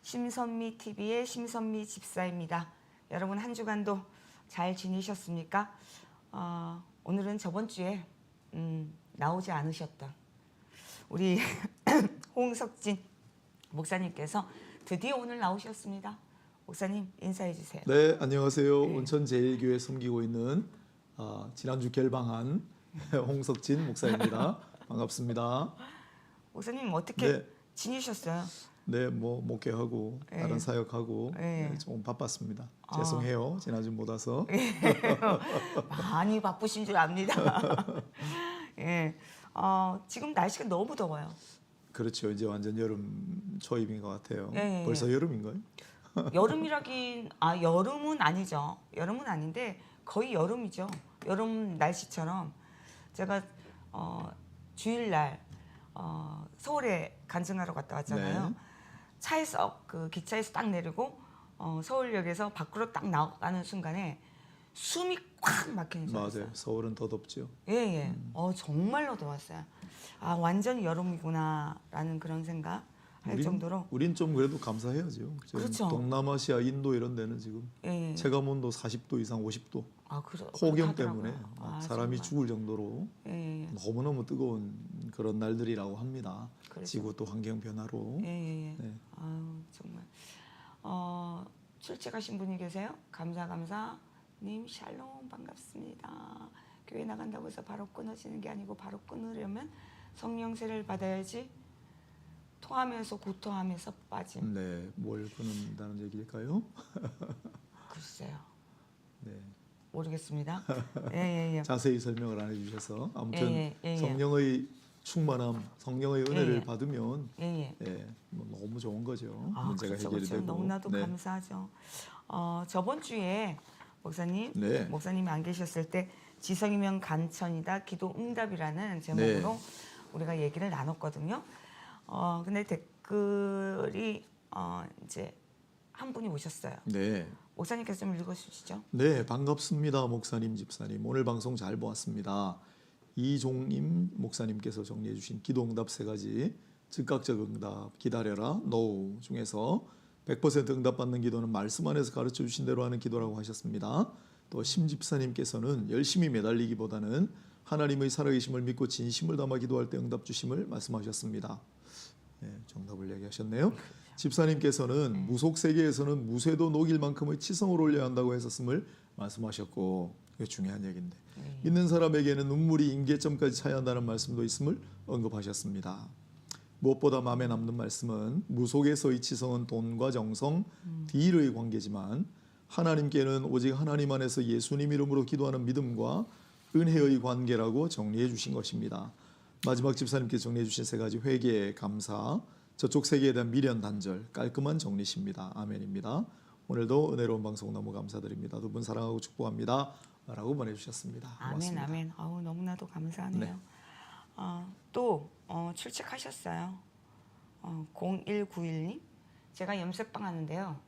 심선미 TV의 심선미 집사입니다. 여러분 한 주간도 잘 지내셨습니까? 오늘은 저번 주에 나오지 않으셨던 우리 홍석진 목사님께서 드디어 오늘 나오셨습니다. 목사님 인사해 주세요. 네, 안녕하세요. 온천제일교회 섬기고 있는 지난주 결방한 홍석진 목사입니다. 반갑습니다. 목사님 어떻게 네. 지내셨어요? 네, 뭐 목회하고 다른 사역하고 조금 바빴습니다. 죄송해요. 지난주 못 와서. 많이 바쁘신 줄 압니다. 예. 지금 날씨가 너무 더워요. 그렇죠. 이제 완전 여름 초입인 것 같아요. 예. 벌써 여름인가요? 여름이라긴 여름은 아니죠. 여름은 아닌데 거의 여름이죠. 여름 날씨처럼 제가 주일날 서울에 간증하러 갔다 왔잖아요. 네. 차에서 기차에서 딱 내리고 서울역에서 밖으로 딱 나가는 순간에 숨이 꽉 막히는 줄 알았어요. 맞아요. 서울은 더 덥죠. 예. 정말로 더웠어요. 완전히 여름이구나라는 그런 생각 할 정도로. 우린 좀 그래도 감사해야죠. 그렇죠. 동남아시아, 인도 이런 데는 지금 예. 체감 온도 40도 이상, 50도. 그렇다더라고요. 폭염 때문에 사람이 정말. 죽을 정도로 예. 너무너무 뜨거운 그런 날들이라고 합니다. 그렇죠. 지구 또 환경 변화로. 예. 네. 정말. 출첵하신 분이 계세요? 감사님 샬롬 반갑습니다. 교회 나간다고 해서 바로 끊어지는 게 아니고 바로 끊으려면 성령세를 받아야지. 토하면서 구토하면서 빠짐. 네, 뭘 끊는다는 얘기일까요? 글쎄요. 네. 모르겠습니다. 예. 자세히 설명을 안 해주셔서 아무튼 예. 성령의 충만함, 성령의 은혜를 받으면 예. 뭐 너무 좋은 거죠. 문제가 그렇죠, 해결이 되고. 너무나도 감사하죠. 저번 주에 목사님이 안 계셨을 때 지성이면 간천이다 기도 응답이라는 제목으로 우리가 얘기를 나눴거든요. 근데 댓글이 이제 한 분이 오셨어요. 네. 목사님께서 좀 읽어주시죠. 네, 반갑습니다. 목사님, 집사님. 오늘 방송 잘 보았습니다. 이종임 목사님께서 정리해 주신 기도응답 3가지, 즉각적 응답, 기다려라, NO 중에서 100% 응답받는 기도는 말씀 안에서 가르쳐 주신 대로 하는 기도라고 하셨습니다. 또 심집사님께서는 열심히 매달리기보다는 하나님의 살아계심을 믿고 진심을 담아 기도할 때 응답 주심을 말씀하셨습니다. 네, 정답을 얘기하셨네요. 집사님께서는 무속 세계에서는 무쇠도 녹일 만큼의 치성을 올려야 한다고 했었음을 말씀하셨고, 이게 중요한 얘기인데 믿는 사람에게는 눈물이 임계점까지 차야 한다는 말씀도 있음을 언급하셨습니다. 무엇보다 마음에 남는 말씀은 무속에서의 치성은 돈과 정성, 딜의 관계지만 하나님께는 오직 하나님 안에서 예수님 이름으로 기도하는 믿음과 은혜의 관계라고 정리해 주신 것입니다. 마지막 집사님께서 정리해 주신 3가지 회개, 감사, 저쪽 세계에 대한 미련 단절, 깔끔한 정리십니다. 아멘입니다. 오늘도 은혜로운 방송 너무 감사드립니다. 두 분 사랑하고 축복합니다. 라고 보내주셨습니다. 고맙습니다. 아멘. 너무나도 감사하네요. 네. 또 출첵하셨어요. 0191님. 제가 염색방 하는데요.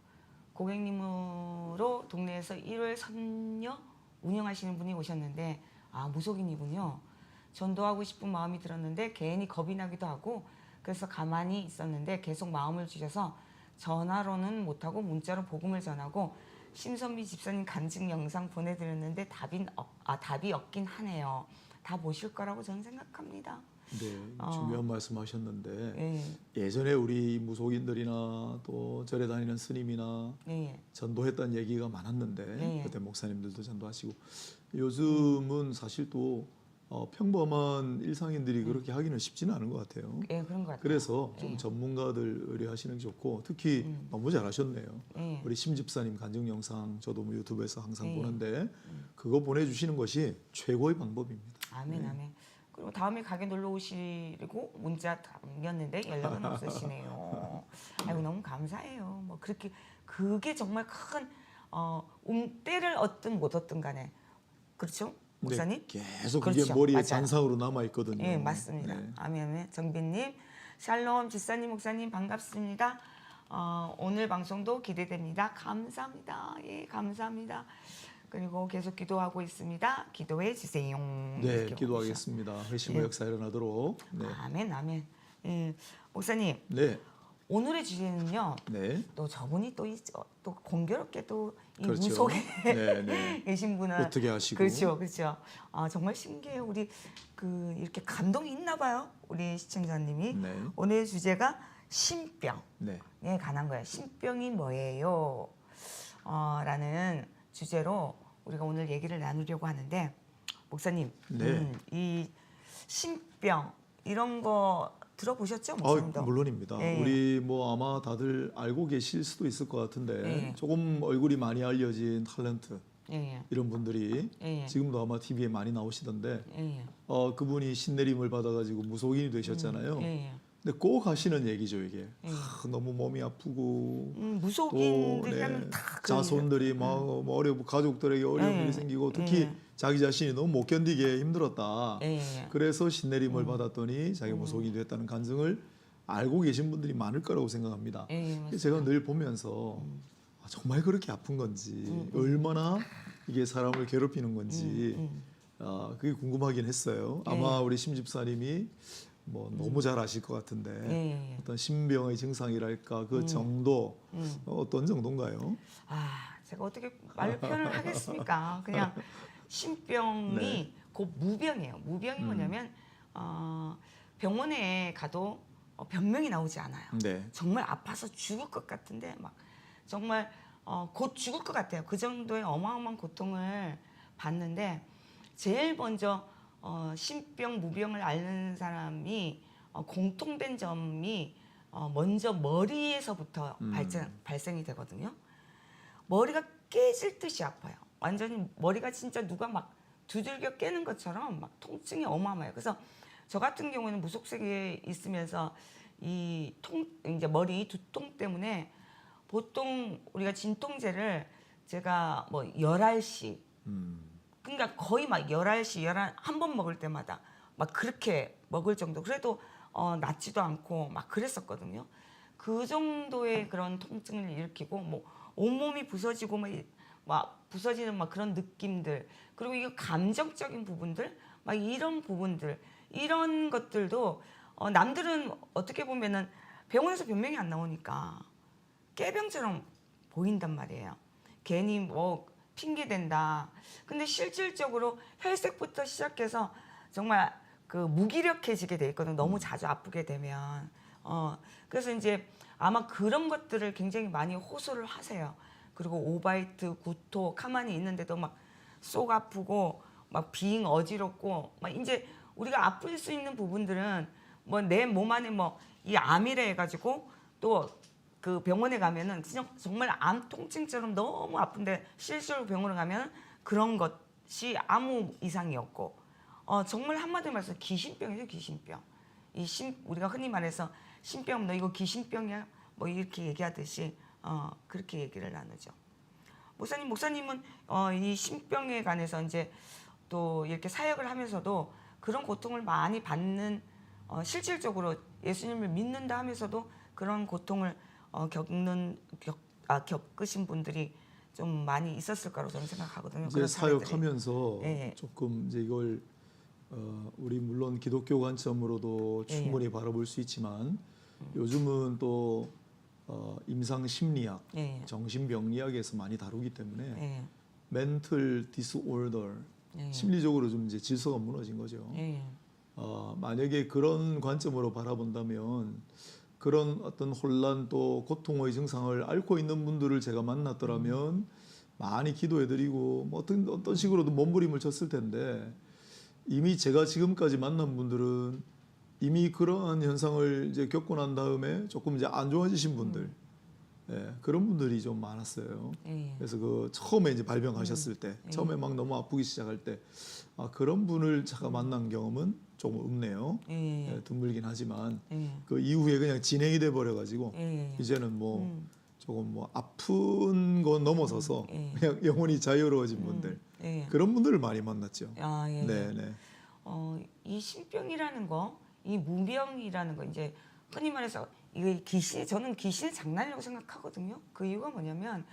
고객님으로 동네에서 1월 선녀 운영하시는 분이 오셨는데 무속인이군요. 전도하고 싶은 마음이 들었는데 괜히 겁이 나기도 하고 그래서 가만히 있었는데 계속 마음을 주셔서 전화로는 못하고 문자로 복음을 전하고 심선미 집사님 간증 영상 보내드렸는데 답이 없긴 하네요. 다 보실 거라고 저는 생각합니다. 네, 중요한 말씀하셨는데 예. 예전에 우리 무속인들이나 또 절에 다니는 스님이나 전도했다는 얘기가 많았는데 그때 목사님들도 전도하시고 요즘은 사실 또 평범한 일상인들이 그렇게 하기는 쉽지는 않은 것 같아요. 예, 그런 것 같아요. 그래서 좀 전문가들 의뢰하시는 게 좋고 특히 너무 잘하셨네요. 우리 심집사님 간증 영상 저도 뭐 유튜브에서 항상 보는데 그거 보내주시는 것이 최고의 방법입니다. 아멘. 그리고 다음에 가게 놀러 오시고 문자 남겼는데 연락은 없으시네요. 아이고 너무 감사해요. 뭐 그게 정말 큰 때를 얻든 못 얻든 간에 그렇죠, 목사님? 네, 계속 그렇죠. 그게 머리에 맞아요. 잔상으로 남아 있거든요. 예, 맞습니다. 네. 아멘. 정빈님, 샬롬 집사님, 목사님 반갑습니다. 오늘 방송도 기대됩니다. 감사합니다. 예, 감사합니다. 그리고 계속 기도하고 있습니다. 기도해 주세요. 네, 기도하겠습니다. 회심의 역사 일어나도록. 네. 아멘. 예. 목사님. 네. 오늘의 주제는요. 네. 또 저분이 또 공교롭게 또 이 그렇죠. 무속에 네, 네. 계신 분은 어떻게 하시고? 그렇죠, 그렇죠. 아 정말 신기해요. 우리 그 이렇게 감동이 있나 봐요. 우리 시청자님이 네. 오늘 주제가 신병에 네. 관한 거예요. 신병이 뭐예요? 라는 주제로 우리가 오늘 얘기를 나누려고 하는데 목사님, 네. 이 신병 이런 거 들어보셨죠, 목사님도? 물론입니다. 예. 우리 뭐 아마 다들 알고 계실 수도 있을 것 같은데 예. 조금 얼굴이 많이 알려진 탤런트 예, 이런 분들이 예, 지금도 아마 TV에 많이 나오시던데 예, 그분이 신내림을 받아가지고 무속인이 되셨잖아요. 예, 근데 꼭 하시는 얘기죠 이게. 예. 너무 몸이 아프고 무속인들이 또 하면 다 그 자손들이 막 가족들에게 어려운 예. 일이 생기고 특히 예. 자기 자신이 너무 못 견디게 힘들었다. 예, 그래서 신내림을 받았더니 자기 무속인이 됐다는 간증을 알고 계신 분들이 많을 거라고 생각합니다. 예, 맞습니다. 제가 늘 보면서 정말 그렇게 아픈 건지 얼마나 이게 사람을 괴롭히는 건지 그게 궁금하긴 했어요. 아마 우리 심 집사님이 뭐 너무 잘 아실 것 같은데 예. 어떤 신병의 증상이랄까 그 정도 어떤 정도인가요? 아, 제가 어떻게 말로 표현을 하겠습니까? 그냥 신병이 네. 곧 무병이에요. 무병이 뭐냐면 병원에 가도 변명이 나오지 않아요. 네. 정말 아파서 죽을 것 같은데 막 정말 곧 죽을 것 같아요. 그 정도의 어마어마한 고통을 받는데 제일 먼저 신병, 무병을 앓는 사람이 공통된 점이 먼저 머리에서부터 발생이 되거든요. 머리가 깨질 듯이 아파요. 완전히 머리가 진짜 누가 막 두들겨 깨는 것처럼 막 통증이 어마어마해요. 그래서 저 같은 경우는 무속세계에 있으면서 이제 머리 두통 때문에 보통 우리가 진통제를 제가 뭐 11시 그러니까 거의 막 11시, 한 번 먹을 때마다 막 그렇게 먹을 정도. 그래도 낫지도 않고 막 그랬었거든요. 그 정도의 그런 통증을 일으키고 뭐 온몸이 부서지고 막 부서지는 막 그런 느낌들. 그리고 이거 감정적인 부분들, 막 이런 부분들, 이런 것들도 남들은 어떻게 보면은 병원에서 변명이 안 나오니까 깨병처럼 보인단 말이에요. 괜히 뭐 핑계 댄다. 근데 실질적으로 혈색부터 시작해서 정말 그 무기력해지게 돼 있거든. 너무 자주 아프게 되면. 그래서 이제 아마 그런 것들을 굉장히 많이 호소를 하세요. 그리고 오바이트, 구토, 가만히 있는데도 막 속 아프고 막 빙 어지럽고 막 이제 우리가 아플 수 있는 부분들은 뭐 내 몸 안에 뭐 이 암이래 해가지고 또 그 병원에 가면은 그냥 정말 암 통증처럼 너무 아픈데 실제로 병원에 가면 그런 것이 아무 이상이 없고 정말 한마디로 말해서 귀신병이죠. 귀신병. 우리가 흔히 말해서 신병 너 이거 귀신병이야 뭐 이렇게 얘기하듯이 그렇게 얘기를 나누죠. 목사님은 이 신병에 관해서 이제 또 이렇게 사역을 하면서도 그런 고통을 많이 받는 실질적으로 예수님을 믿는다 하면서도 그런 고통을 겪으신 분들이 좀 많이 있었을 거라고 저는 생각하거든요. 이제 그런 사례들이. 사역하면서 예. 조금 이제 이걸 우리 물론 기독교 관점으로도 예. 충분히 바라볼 수 있지만 요즘은 또 임상 심리학, 예. 정신병리학에서 많이 다루기 때문에 예. mental disorder, 예. 심리적으로 좀 이제 질서가 무너진 거죠. 예. 만약에 그런 관점으로 바라본다면 그런 어떤 혼란 또 고통의 증상을 앓고 있는 분들을 제가 만났더라면 많이 기도해드리고 뭐 어떤 식으로든 몸부림을 쳤을 텐데 이미 제가 지금까지 만난 분들은 이미 그러한 현상을 이제 겪고 난 다음에 조금 이제 안 좋아지신 분들, 그런 분들이 좀 많았어요. 그래서 그 처음에 이제 발병하셨을 때, 처음에 막 너무 아프기 시작할 때, 그런 분을 제가 만난 경험은 조금 없네요. 드물긴 하지만 그 이후에 그냥 진행이 돼 버려가지고 이제는 뭐 조금 뭐 아픈 거 넘어서서 그냥 영혼이 자유로워진 분들 그런 분들을 많이 만났죠. 네. 이 신병이라는 거, 이 무병이라는 거 이제 흔히 말해서 이게 저는 귀신의 장난이라고 생각하거든요. 그 이유가 뭐냐면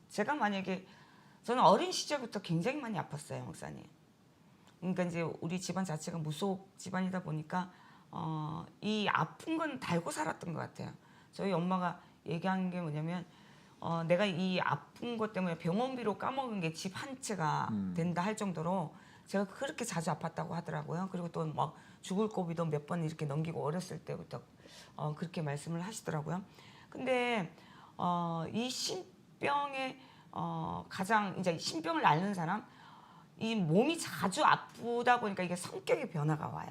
제가 만약에 저는 어린 시절부터 굉장히 많이 아팠어요, 목사님. 그러니까 이제 우리 집안 자체가 무속 집안이다 보니까 이 아픈 건 달고 살았던 것 같아요. 저희 엄마가 얘기한 게 뭐냐면 내가 이 아픈 것 때문에 병원비로 까먹은 게 집 한 채가 된다 할 정도로 제가 그렇게 자주 아팠다고 하더라고요. 그리고 또 막 죽을 고비도 몇 번 이렇게 넘기고 어렸을 때부터 그렇게 말씀을 하시더라고요. 근데 이 신병의 가장 이제 신병을 앓는 사람, 이 몸이 자주 아프다 보니까 이게 성격의 변화가 와요.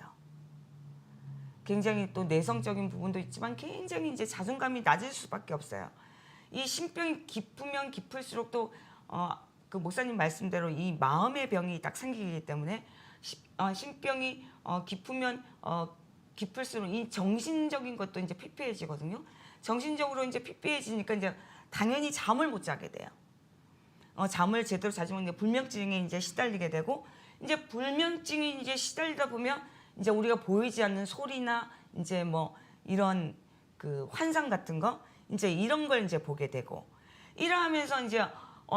굉장히 또 내성적인 부분도 있지만 굉장히 이제 자존감이 낮을 수밖에 없어요. 이 신병이 깊으면 깊을수록 또 그 목사님 말씀대로 이 마음의 병이 딱 생기기 때문에 신병이 깊으면 깊을수록 이 정신적인 것도 이제 피폐해지거든요. 정신적으로 이제 피폐해지니까 이제 당연히 잠을 못 자게 돼요. 잠을 제대로 자지 못하면 불면증에 이제 시달리게 되고, 이제 불면증이 이제 시달리다 보면 이제 우리가 보이지 않는 소리나 이제 뭐 이런 그 환상 같은 거 이제 이런 걸 이제 보게 되고, 이러하면서 이제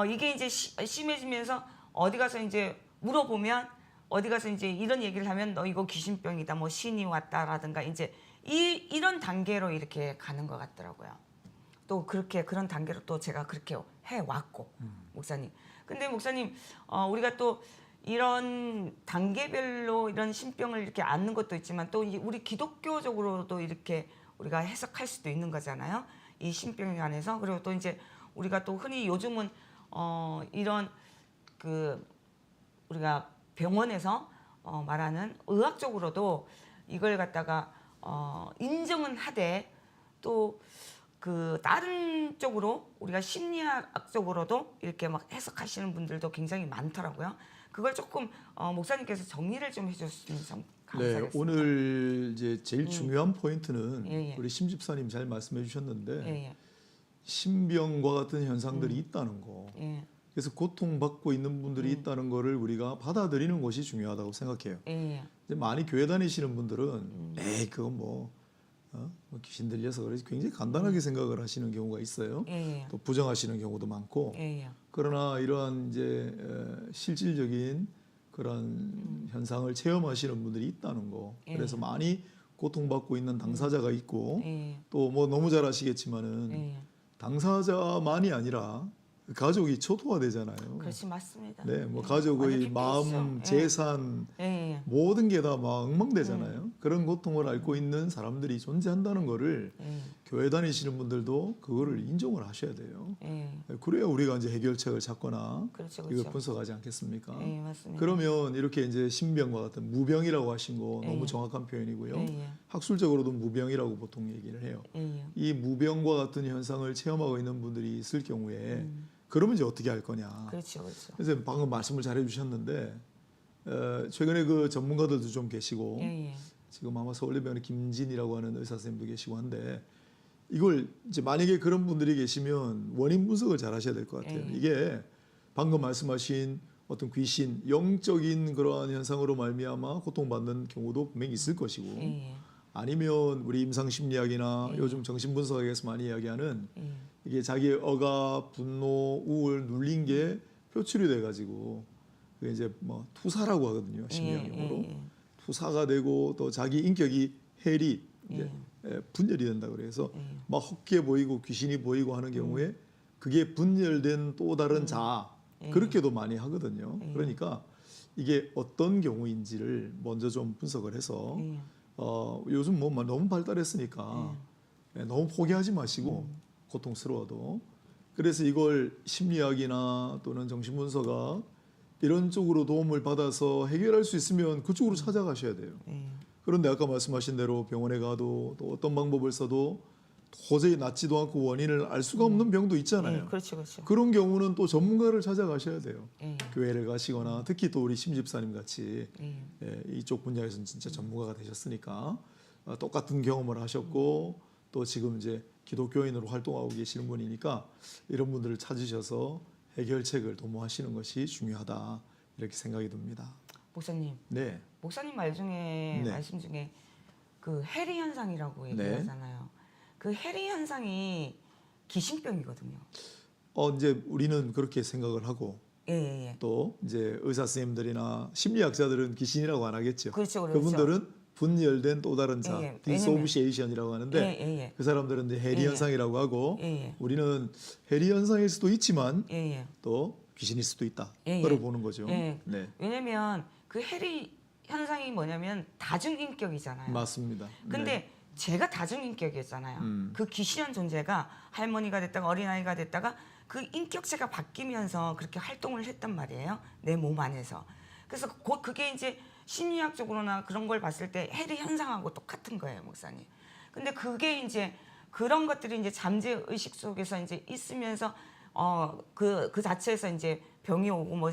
이게 이제 심해지면서 어디 가서 이제 물어보면, 어디 가서 이제 이런 얘기를 하면 너 이거 귀신병이다, 뭐 신이 왔다라든가 이제 이런 단계로 이렇게 가는 것 같더라고요. 또 그렇게 그런 단계로 또 제가 그렇게 해 왔고 목사님. 근데 목사님 우리가 또 이런 단계별로 이런 신병을 이렇게 앓는 것도 있지만 또 우리 기독교적으로도 이렇게 우리가 해석할 수도 있는 거잖아요. 이 신병에 관해서. 그리고 또 이제 우리가 또 흔히 요즘은 이런 그 우리가 병원에서 말하는 의학적으로도 이걸 갖다가 인정은 하되 또 그 다른 쪽으로 우리가 심리학적으로도 이렇게 막 해석하시는 분들도 굉장히 많더라고요. 그걸 조금 목사님께서 정리를 좀 해주셨으면 참 감사하겠습니다. 네, 오늘 이제 제일 중요한 포인트는 예. 우리 심 집사님 잘 말씀해 주셨는데 예. 신병과 같은 현상들이 있다는 거. 예. 그래서 고통받고 있는 분들이 있다는 거를 우리가 받아들이는 것이 중요하다고 생각해요. 예. 이제 많이 교회 다니시는 분들은 에이 그거 뭐 귀신 들려서 그래서 굉장히 간단하게 생각을 하시는 경우가 있어요. 예. 또 부정하시는 경우도 많고. 예. 그러나 이러한 이제 실질적인 그런 현상을 체험하시는 분들이 있다는 거. 그래서 많이 고통받고 있는 당사자가 있고 예. 또 뭐 너무 잘 아시겠지만은 예. 당사자만이 아니라 가족이 초토화되잖아요. 그렇지, 맞습니다. 네, 뭐 예. 가족의 완전 마음, 피폐해지죠. 재산 예. 모든 게 다 막 엉망되잖아요. 그런 고통을 앓고 있는 사람들이 존재한다는 거를 예. 교회 다니시는 분들도 그거를 인정을 하셔야 돼요. 예. 그래야 우리가 이제 해결책을 찾거나 그렇죠, 이걸 그렇죠. 분석하지 않겠습니까? 예, 맞습니다. 그러면 이렇게 이제 신병과 같은 무병이라고 하신 거 예. 너무 정확한 표현이고요. 예. 학술적으로도 무병이라고 보통 얘기를 해요. 예. 이 무병과 같은 현상을 체험하고 있는 분들이 있을 경우에 그러면 이제 어떻게 할 거냐? 그렇죠, 그렇죠. 그래서 방금 말씀을 잘 해주셨는데 최근에 그 전문가들도 좀 계시고 예. 지금 아마 서울대병원의 김진이라고 하는 의사 선생님도 계시고 한데 이걸 이제 만약에 그런 분들이 계시면 원인 분석을 잘 하셔야 될 것 같아요. 이게 방금 말씀하신 어떤 귀신, 영적인 그러한 현상으로 말미암아 고통받는 경우도 분명히 있을 것이고 예. 아니면 우리 임상심리학이나 요즘 정신분석학에서 많이 이야기하는 이게 자기의 억압, 분노, 우울, 눌린 게 표출이 돼가지고 그게 이제 뭐 투사라고 하거든요. 심리학 용어로. 투사가 되고 또 자기 인격이 해리, 이제 분열이 된다 그래서 막 헛게 보이고 귀신이 보이고 하는 경우에 그게 분열된 또 다른 자아 그렇게도 많이 하거든요. 그러니까 이게 어떤 경우인지를 먼저 좀 분석을 해서 요즘 뭐 너무 발달했으니까 너무 포기하지 마시고 고통스러워도 그래서 이걸 심리학이나 또는 정신분석학 이런 쪽으로 도움을 받아서 해결할 수 있으면 그쪽으로 찾아가셔야 돼요. 그런데 아까 말씀하신 대로 병원에 가도 또 어떤 방법을 써도 도저히 낫지도 않고 원인을 알 수가 없는 병도 있잖아요. 그렇죠, 그렇죠. 그런 경우는 또 전문가를 찾아가셔야 돼요. 예. 교회를 가시거나 특히 또 우리 심 집사님 같이 예. 이쪽 분야에서는 진짜 전문가가 되셨으니까 똑같은 경험을 하셨고 또 지금 이제 기독교인으로 활동하고 계시는 분이니까 이런 분들을 찾으셔서 해결책을 도모하시는 것이 중요하다 이렇게 생각이 듭니다. 목사님, 네. 목사님 말 중에 네. 말씀 중에 그 해리 현상이라고 얘기하잖아요. 그 해리 현상이 귀신병이거든요. 이제 우리는 그렇게 생각을 하고 예. 또 이제 의사 선생님들이나 심리학자들은 귀신이라고 안 하겠죠. 그렇죠, 그렇죠. 그분들은 분열된 또 다른 자, 예, 예. 디소시에이션이라고 하는데 예, 예, 예. 그 사람들은 이제 해리 예, 예. 현상이라고 하고 예, 예. 우리는 해리 현상일 수도 있지만 예, 예. 또 귀신일 수도 있다. 예, 예. 그걸 보는 거죠. 예. 네, 왜냐면 그 해리 현상이 뭐냐면 다중인격이잖아요. 맞습니다. 근데 네. 제가 다중인격이었잖아요. 그 귀신한 존재가 할머니가 됐다가 어린아이가 됐다가 그 인격체가 바뀌면서 그렇게 활동을 했단 말이에요. 내 몸 안에서. 그래서 곧 그게 이제 심리학적으로나 그런 걸 봤을 때 해리 현상하고 똑같은 거예요, 목사님. 근데 그게 이제 그런 것들이 이제 잠재 의식 속에서 이제 있으면서 그 자체에서 이제 병이 오고 뭐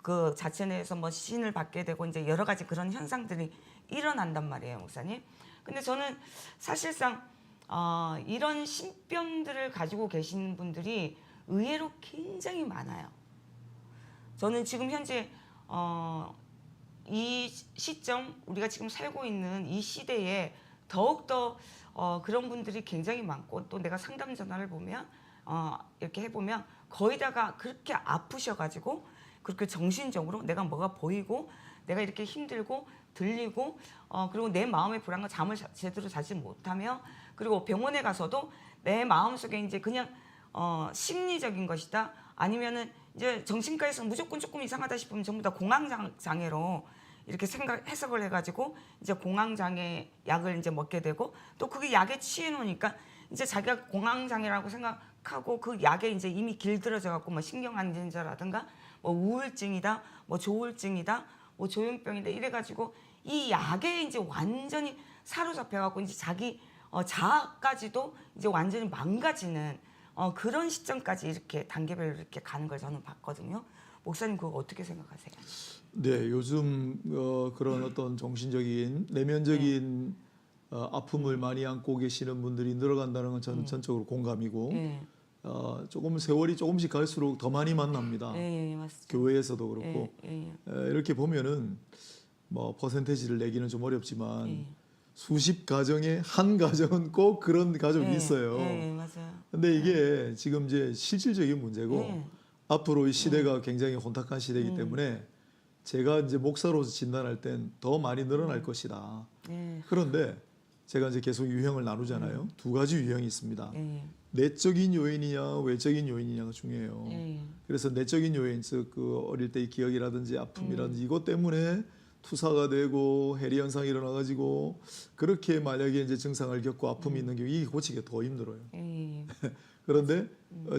그 자체 내에서 뭐 신을 받게 되고 이제 여러 가지 그런 현상들이 일어난단 말이에요, 목사님. 근데 저는 사실상 이런 신병들을 가지고 계신 분들이 의외로 굉장히 많아요. 저는 지금 현재 이 시점 우리가 지금 살고 있는 이 시대에 더욱더 그런 분들이 굉장히 많고 또 내가 상담 전화를 보면 이렇게 해보면 거의 다가 그렇게 아프셔가지고 그렇게 정신적으로 내가 뭐가 보이고 내가 이렇게 힘들고 들리고 그리고 내 마음의 불안과 잠을 제대로 자지 못하며 그리고 병원에 가서도 내 마음속에 이제 그냥 심리적인 것이다 아니면은 이제 정신과에서 무조건 조금 이상하다 싶으면 전부 다 공황장애로 이렇게 해석을 해가지고 이제 공황장애 약을 이제 먹게 되고 또 그게 약에 취해 놓으니까 이제 자기가 공황장애라고 생각하고 그 약에 이제 이미 길들여져 갖고 뭐 신경안정자라든가 뭐 우울증이다, 뭐 조울증이다, 뭐 조현병이다 이래가지고 이 약에 이제 완전히 사로잡혀갖고 이제 자기 자아까지도 이제 완전히 망가지는 그런 시점까지 이렇게 단계별로 이렇게 가는 걸 저는 봤거든요. 목사님 그거 어떻게 생각하세요? 네, 요즘 그런 어떤 정신적인 내면적인 아픔을 많이 안고 계시는 분들이 늘어간다는 건 저는 전적으로 공감이고 조금 세월이 조금씩 갈수록 더 많이 만납니다. 예, 맞습니다. 교회에서도 그렇고 예. 이렇게 보면은 뭐 퍼센테이지를 내기는 좀 어렵지만 수십 가정에 한 가정은 꼭 그런 가족이 있어요. 맞아요. 근데 이게 지금 이제 실질적인 문제고 앞으로 이 시대가 굉장히 혼탁한 시대이기 때문에 제가 이제 목사로서 진단할 땐 더 많이 늘어날 것이다. 그런데 제가 이제 계속 유형을 나누잖아요. 두 가지 유형이 있습니다. 내적인 요인이냐 외적인 요인이냐가 중요해요. 그래서 내적인 요인, 즉 그 어릴 때의 기억이라든지 아픔이라든지 이것 때문에 투사가 되고 해리 현상이 일어나가지고 그렇게 만약에 이제 증상을 겪고 아픔이 있는 경우 이게 고치기가 더 힘들어요. 그런데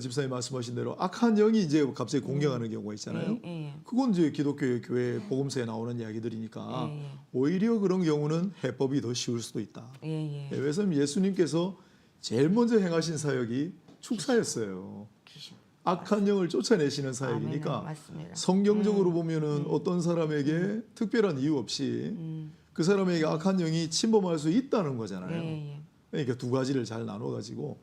집사님 말씀하신 대로 악한 영이 이제 갑자기 공격하는 경우가 있잖아요. 그건 이제 기독교 교회 복음서에 나오는 이야기들이니까 오히려 그런 경우는 해법이 더 쉬울 수도 있다. 왜냐하면 예수님께서 제일 먼저 행하신 사역이 축사였어요. 악한 영을 쫓아내시는 사역이니까 맞습니다. 성경적으로 보면은 어떤 사람에게 특별한 이유 없이 그 사람에게 악한 영이 침범할 수 있다는 거잖아요. 그러니까 두 가지를 잘 나눠 가지고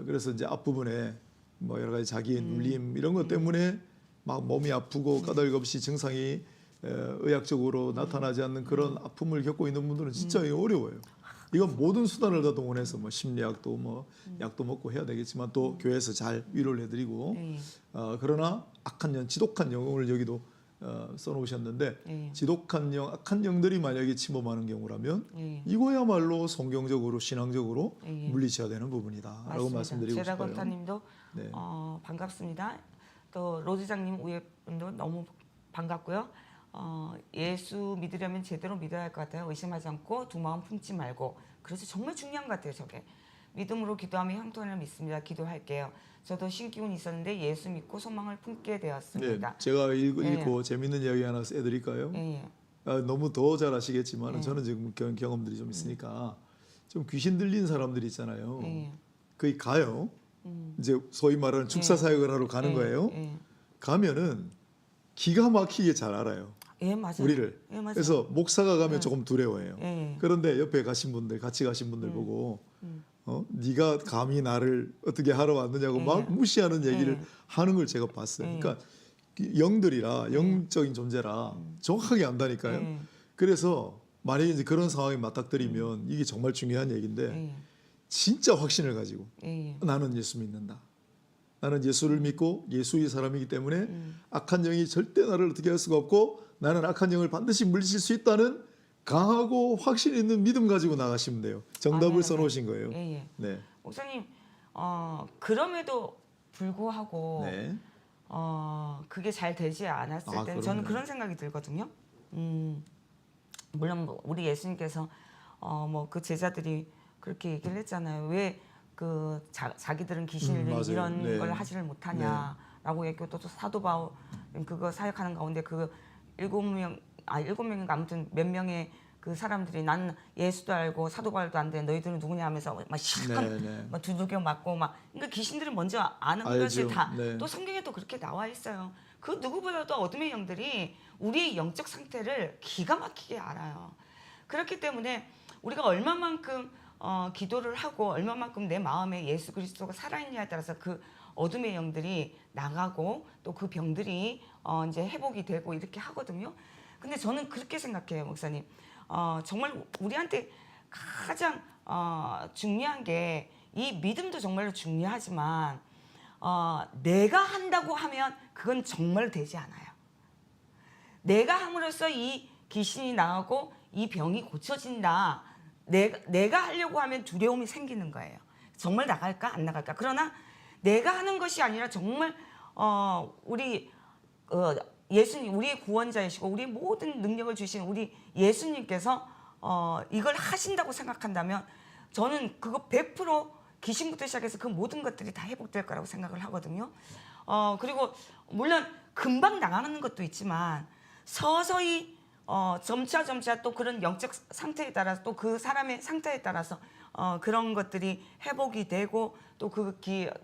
그래서 이제 앞부분에 뭐 여러 가지 자기의 눌림 이런 것 때문에 막 몸이 아프고 까닭없이 증상이 의학적으로 나타나지 않는 그런 아픔을 겪고 있는 분들은 진짜 어려워요. 이건 모든 수단을 다 동원해서 뭐 심리학도 뭐 약도 먹고 해야 되겠지만 또 교회에서 잘 위로를 해드리고 그러나 악한 영, 지독한 영을 여기도 써놓으셨는데 지독한 영, 악한 영들이 만약에 침범하는 경우라면 이거야말로 성경적으로 신앙적으로 물리쳐야 되는 부분이다라고 말씀드리고 싶어요. 제라건타님도 반갑습니다. 또 로즈장님 우예분도 너무 반갑고요. 예수 믿으려면 제대로 믿어야 할 것 같아요. 의심하지 않고 두 마음 품지 말고. 그래서 정말 중요한 것 같아요. 저게. 믿음으로 기도하며 형통하리라 믿습니다. 기도할게요. 저도 신기운이 있었는데 예수 믿고 소망을 품게 되었습니다. 네, 제가 읽고 재밌는 이야기 하나 해드릴까요? 너무 더 잘 아시겠지만 저는 지금 경험들이 좀 있으니까 좀 귀신 들린 사람들이 있잖아요. 거기 가요. 이제 소위 말하는 축사 사역을 하러 가는 거예요. 가면은 기가 막히게 잘 알아요. 맞아요. 우리를. 맞아요. 그래서 목사가 가면 조금 두려워해요. 그런데 옆에 가신 분들, 같이 가신 분들 보고 네가 감히 나를 어떻게 하러 왔느냐고 막 무시하는 얘기를 하는 걸 제가 봤어요. 그러니까 영들이라 영적인 존재라 정확하게 안다니까요. 그래서 만약에 이제 그런 상황에 맞닥뜨리면 이게 정말 중요한 얘기인데 진짜 확신을 가지고 나는 예수 믿는다. 나는 예수를 믿고 예수의 사람이기 때문에 악한 영이 절대 나를 어떻게 할 수가 없고 나는 악한 영을 반드시 물리칠 수 있다는 강하고 확신 있는 믿음 가지고 나가시면 돼요. 정답을 아멘, 써놓으신 거예요. 예, 예. 네, 목사님, 그럼에도 불구하고 네. 그게 잘 되지 않았을 때는 저는 그럼요. 그런 생각이 들거든요. 물론 뭐 우리 예수님께서 뭐 그 제자들이 그렇게 얘기를 했잖아요. 왜 그 자기들은 귀신을 맞아요. 이런 네. 걸 하지를 못하냐라고 얘기하고 또 사도 바울 그거 사역하는 가운데 그 일곱 명인가 아무튼 몇 명의 그 사람들이 난 예수도 알고 사도 바울도 안 돼. 너희들은 누구냐 하면서 막 시간 네, 네. 막 두들겨 맞고 막 그러니까 귀신들은 먼저 아는 알죠. 것이 다 네. 또 성경에 또 그렇게 나와 있어요. 그 누구보다도 어둠의 영들이 우리의 영적 상태를 기가 막히게 알아요. 그렇기 때문에 우리가 얼마만큼 기도를 하고 얼마만큼 내 마음에 예수 그리스도가 살아있냐에 따라서 그 어둠의 영들이 나가고 또 그 병들이 이제 회복이 되고 이렇게 하거든요. 근데 저는 그렇게 생각해요, 목사님. 정말 우리한테 가장 중요한 게 이 믿음도 정말로 중요하지만 내가 한다고 하면 그건 정말 되지 않아요. 내가 함으로써 이 귀신이 나가고 이 병이 고쳐진다. 내가 하려고 하면 두려움이 생기는 거예요. 정말 나갈까 안 나갈까. 그러나 내가 하는 것이 아니라 정말 우리 예수님 우리의 구원자이시고 우리 모든 능력을 주신 우리 예수님께서 이걸 하신다고 생각한다면 저는 그거 100% 귀신부터 시작해서 그 모든 것들이 다 회복될 거라고 생각을 하거든요. 그리고 물론 금방 나가는 것도 있지만 서서히 점차 또 그런 영적 상태에 따라서 또 그 사람의 상태에 따라서 그런 것들이 회복이 되고 또 그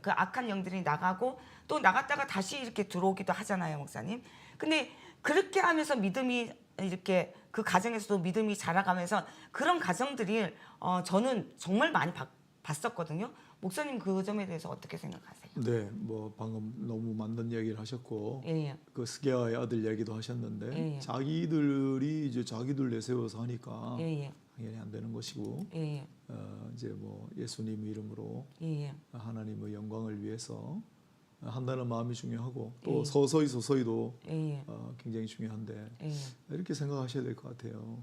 악한 영들이 나가고 또 나갔다가 다시 이렇게 들어오기도 하잖아요, 목사님. 근데 그렇게 하면서 믿음이 이렇게 그 가정에서도 믿음이 자라가면서 그런 가정들이 저는 정말 많이 봤었거든요. 목사님 그 점에 대해서 어떻게 생각하세요? 네, 뭐 방금 너무 맞는 얘기를 하셨고 예. 그 스게아의 아들 얘기도 하셨는데 예. 자기들이 이제 자기들 내세워서 하니까 예. 당연히 안 되는 것이고 예. 이제 뭐 예수님 이름으로 예. 하나님의 영광을 위해서 한다는 마음이 중요하고 또 예. 서서히도 예. 굉장히 중요한데 예. 이렇게 생각하셔야 될 것 같아요.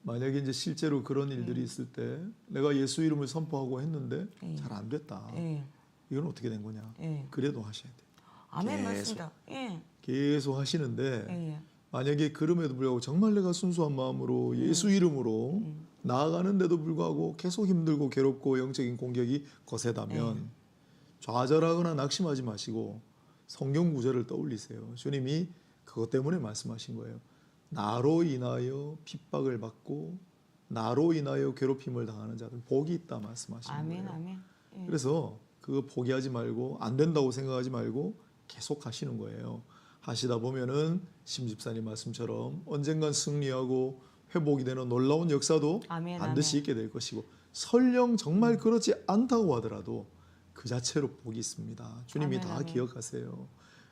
만약에 이제 실제로 그런 일들이 있을 때 내가 예수 이름을 선포하고 했는데 잘 안 됐다. 예. 이건 어떻게 된 거냐? 예. 그래도 하셔야 돼요. 아멘 계속. 맞습니다. 예. 계속 하시는데 예. 만약에 그럼에도 불구하고 정말 내가 순수한 마음으로 예수 이름으로 나아가는데도 불구하고 계속 힘들고 괴롭고 영적인 공격이 거세다면 좌절하거나 낙심하지 마시고 성경 구절을 떠올리세요. 주님이 그것 때문에 말씀하신 거예요. 나로 인하여 핍박을 받고 나로 인하여 괴롭힘을 당하는 자들 복이 있다 말씀하시는 아멘. 거예요. 아멘. 예. 그래서 그거 포기하지 말고 안 된다고 생각하지 말고 계속 하시는 거예요. 하시다 보면은 심 집사님 말씀처럼 언젠간 승리하고 회복이 되는 놀라운 역사도 아멘, 반드시 아멘. 있게 될 것이고 설령 정말 그렇지 않다고 하더라도 그 자체로 복이 있습니다. 주님이 아멘, 다 아멘. 기억하세요.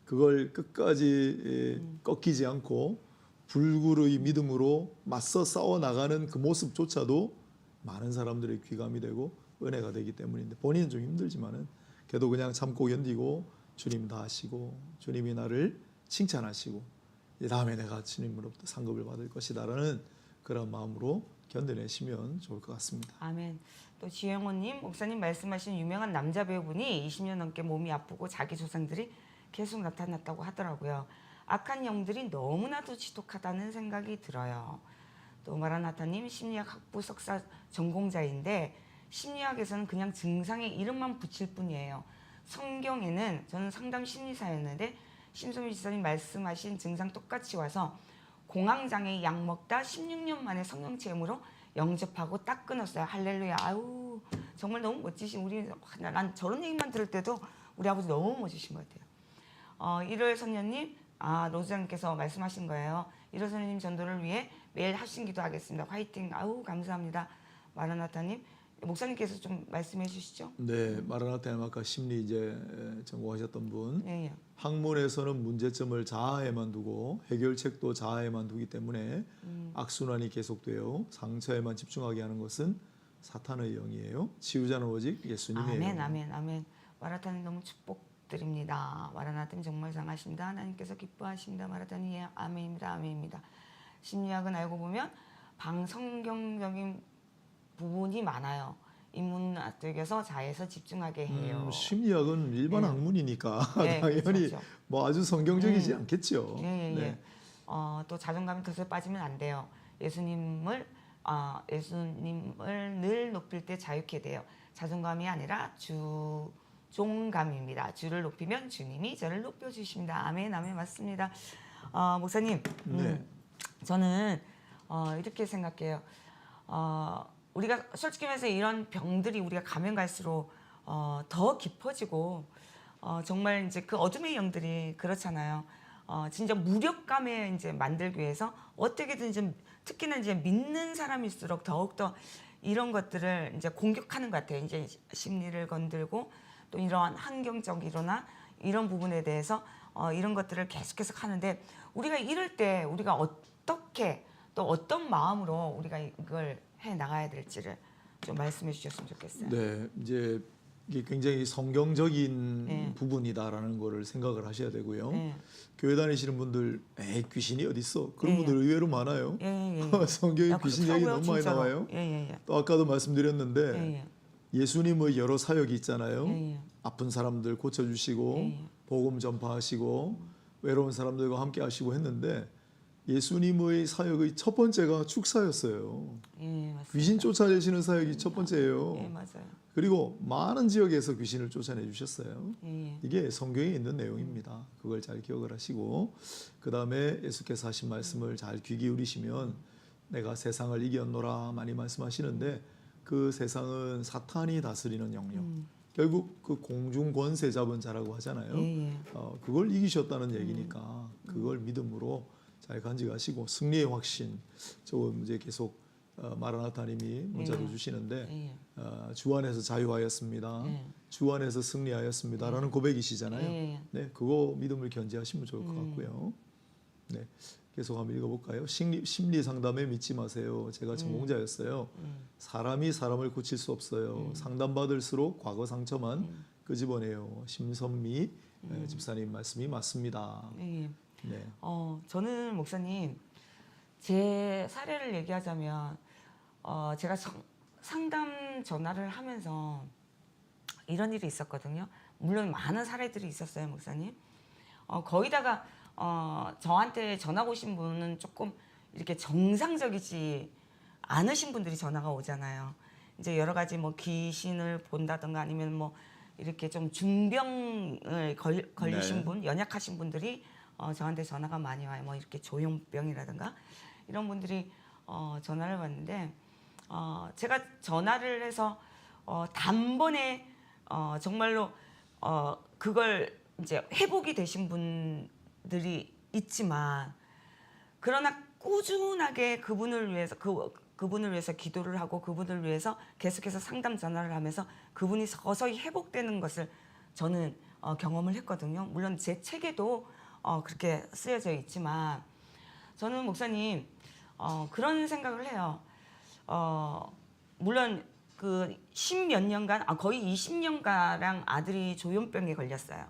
그걸 끝까지 꺾이지 않고 불굴의 믿음으로 맞서 싸워 나가는 그 모습조차도 많은 사람들의 귀감이 되고 은혜가 되기 때문인데 본인은 좀 힘들지만은 그래도 그냥 참고 견디고 주님 다 하시고 주님이 나를 칭찬하시고 이 다음에 내가 주님으로부터 상급을 받을 것이다라는 그런 마음으로 견뎌내시면 좋을 것 같습니다. 아멘. 또 지영호님 목사님 말씀하신 유명한 남자 배우분이 20년 넘게 몸이 아프고 자기 조상들이 계속 나타났다고 하더라고요. 악한 영들이 너무나도 지독하다는 생각이 들어요. 또 마라나타님 심리학 학부 석사 전공자인데 심리학에서는 그냥 증상에 이름만 붙일 뿐이에요. 성경에는 저는 상담 심리사였는데 심소미 지사님 말씀하신 증상 똑같이 와서 공황장애 약 먹다 16년 만에 성령 체험으로 영접하고 딱 끊었어요. 할렐루야. 아유 정말 너무 멋지신 우리 난 저런 얘기만 들을 때도 우리 아버지 너무 멋지신 것 같아요. 1월 선녀님 노주장님께서 말씀하신 거예요. 1월 선녀님 전도를 위해 매일 합심 기도하겠습니다. 화이팅. 아우 감사합니다. 마라나타님 목사님께서 좀 말씀해 주시죠. 네, 마라나타님 아까 심리 이제 전공하셨던 분 예. 학문에서는 문제점을 자아에만 두고 해결책도 자아에만 두기 때문에 악순환이 계속되어 상처에만 집중하게 하는 것은 사탄의 영이에요. 치유자는 오직 예수님이에요. 아멘. 마라타님 너무 축복드립니다. 마라나타님 정말 장하십니다. 하나님께서 기뻐하십니다. 마라타님 예, 아멘입니다. 심리학은 알고 보면 방성경적인 부분이 많아요. 인문학적에서 자에서 집중하게 해요. 심리학은 일반 네. 학문이니까 네, 당연히 그렇죠. 뭐 아주 성경적이지 않겠죠. 예, 예, 예. 네. 또 자존감이 덫에 빠지면 안 돼요. 예수님을 늘 높일 때 자유케 돼요. 자존감이 아니라 주종감입니다. 주를 높이면 주님이 저를 높여주십니다. 아멘, 아멘, 맞습니다. 목사님, 네. 저는 이렇게 생각해요. 우리가 솔직히 말해서 이런 병들이 우리가 가면 갈수록 더 깊어지고 정말 이제 그 어둠의 영들이 그렇잖아요. 진짜 무력감에 이제 만들기 위해서 어떻게든 좀 특히나 이제 믿는 사람일수록 더욱더 이런 것들을 이제 공격하는 것 같아요. 이제 심리를 건들고 또 이러한 환경적이거나 이런 부분에 대해서 이런 것들을 계속해서 하는데 우리가 이럴 때 우리가 어떻게 또 어떤 마음으로 우리가 이걸 해 나가야 될지를 좀 말씀해 주셨으면 좋겠어요. 네, 이제 이게 굉장히 성경적인 네. 부분이다라는 거를 생각을 하셔야 되고요. 네. 교회 다니시는 분들, 에이 귀신이 어디 있어? 그런 네. 분들 의외로 많아요. 예, 예, 예. 성경에 귀신 얘기 그렇더라고요, 너무 많이 진짜로. 나와요. 예, 예, 예. 또 아까도 말씀드렸는데 예, 예. 예수님의 여러 사역이 있잖아요. 예, 예. 아픈 사람들 고쳐주시고 예, 예. 복음 전파하시고 외로운 사람들과 함께 하시고 했는데 예수님의 사역의 첫 번째가 축사였어요. 예, 맞습니다. 귀신 쫓아내시는 사역이 첫 번째예요. 예, 맞아요. 그리고 많은 지역에서 귀신을 쫓아내 주셨어요. 예, 예. 이게 성경에 있는 내용입니다. 그걸 잘 기억을 하시고 그 다음에 예수께서 하신 말씀을 잘 귀 기울이시면 내가 세상을 이겼노라 많이 말씀하시는데 그 세상은 사탄이 다스리는 영역. 결국 그 공중 권세 잡은 자라고 하잖아요. 예, 예. 그걸 이기셨다는 얘기니까 그걸 믿음으로 잘 간직하시고 승리의 확신. 저 이제 계속 마라나타님이 문자로 주시는데 예, 예. 주 안에서 자유하였습니다. 예. 주 안에서 승리하였습니다라는 고백이시잖아요. 예, 예. 네, 그거 믿음을 견지하시면 좋을 것 같고요. 네, 계속 한번 읽어볼까요? 심리 상담에 믿지 마세요. 제가 전공자였어요. 사람이 사람을 고칠 수 없어요. 상담받을수록 과거 상처만 끄집어내요. 심선미 집사님 말씀이 맞습니다. 예, 예. 네, 저는 목사님 제 사례를 얘기하자면 제가 상담 전화를 하면서 이런 일이 있었거든요. 물론 많은 사례들이 있었어요, 목사님. 거기다가 저한테 전화 오신 분은 조금 이렇게 정상적이지 않으신 분들이 전화가 오잖아요. 이제 여러 가지 뭐 귀신을 본다든가 아니면 뭐 이렇게 좀 중병을 걸리신 네. 분, 연약하신 분들이 저한테 전화가 많이 와요. 뭐 이렇게 조현병이라든가 이런 분들이 전화를 받는데 제가 전화를 해서 단번에 정말로 그걸 이제 회복이 되신 분들이 있지만 그러나 꾸준하게 그분을 위해서 그분을 위해서 기도를 하고 그분을 위해서 계속해서 상담 전화를 하면서 그분이 서서히 회복되는 것을 저는 경험을 했거든요. 물론 제 책에도 그렇게 쓰여져 있지만 저는 목사님 그런 생각을 해요. 물론 그 10몇 년간 거의 20년가량 아들이 조현병에 걸렸어요.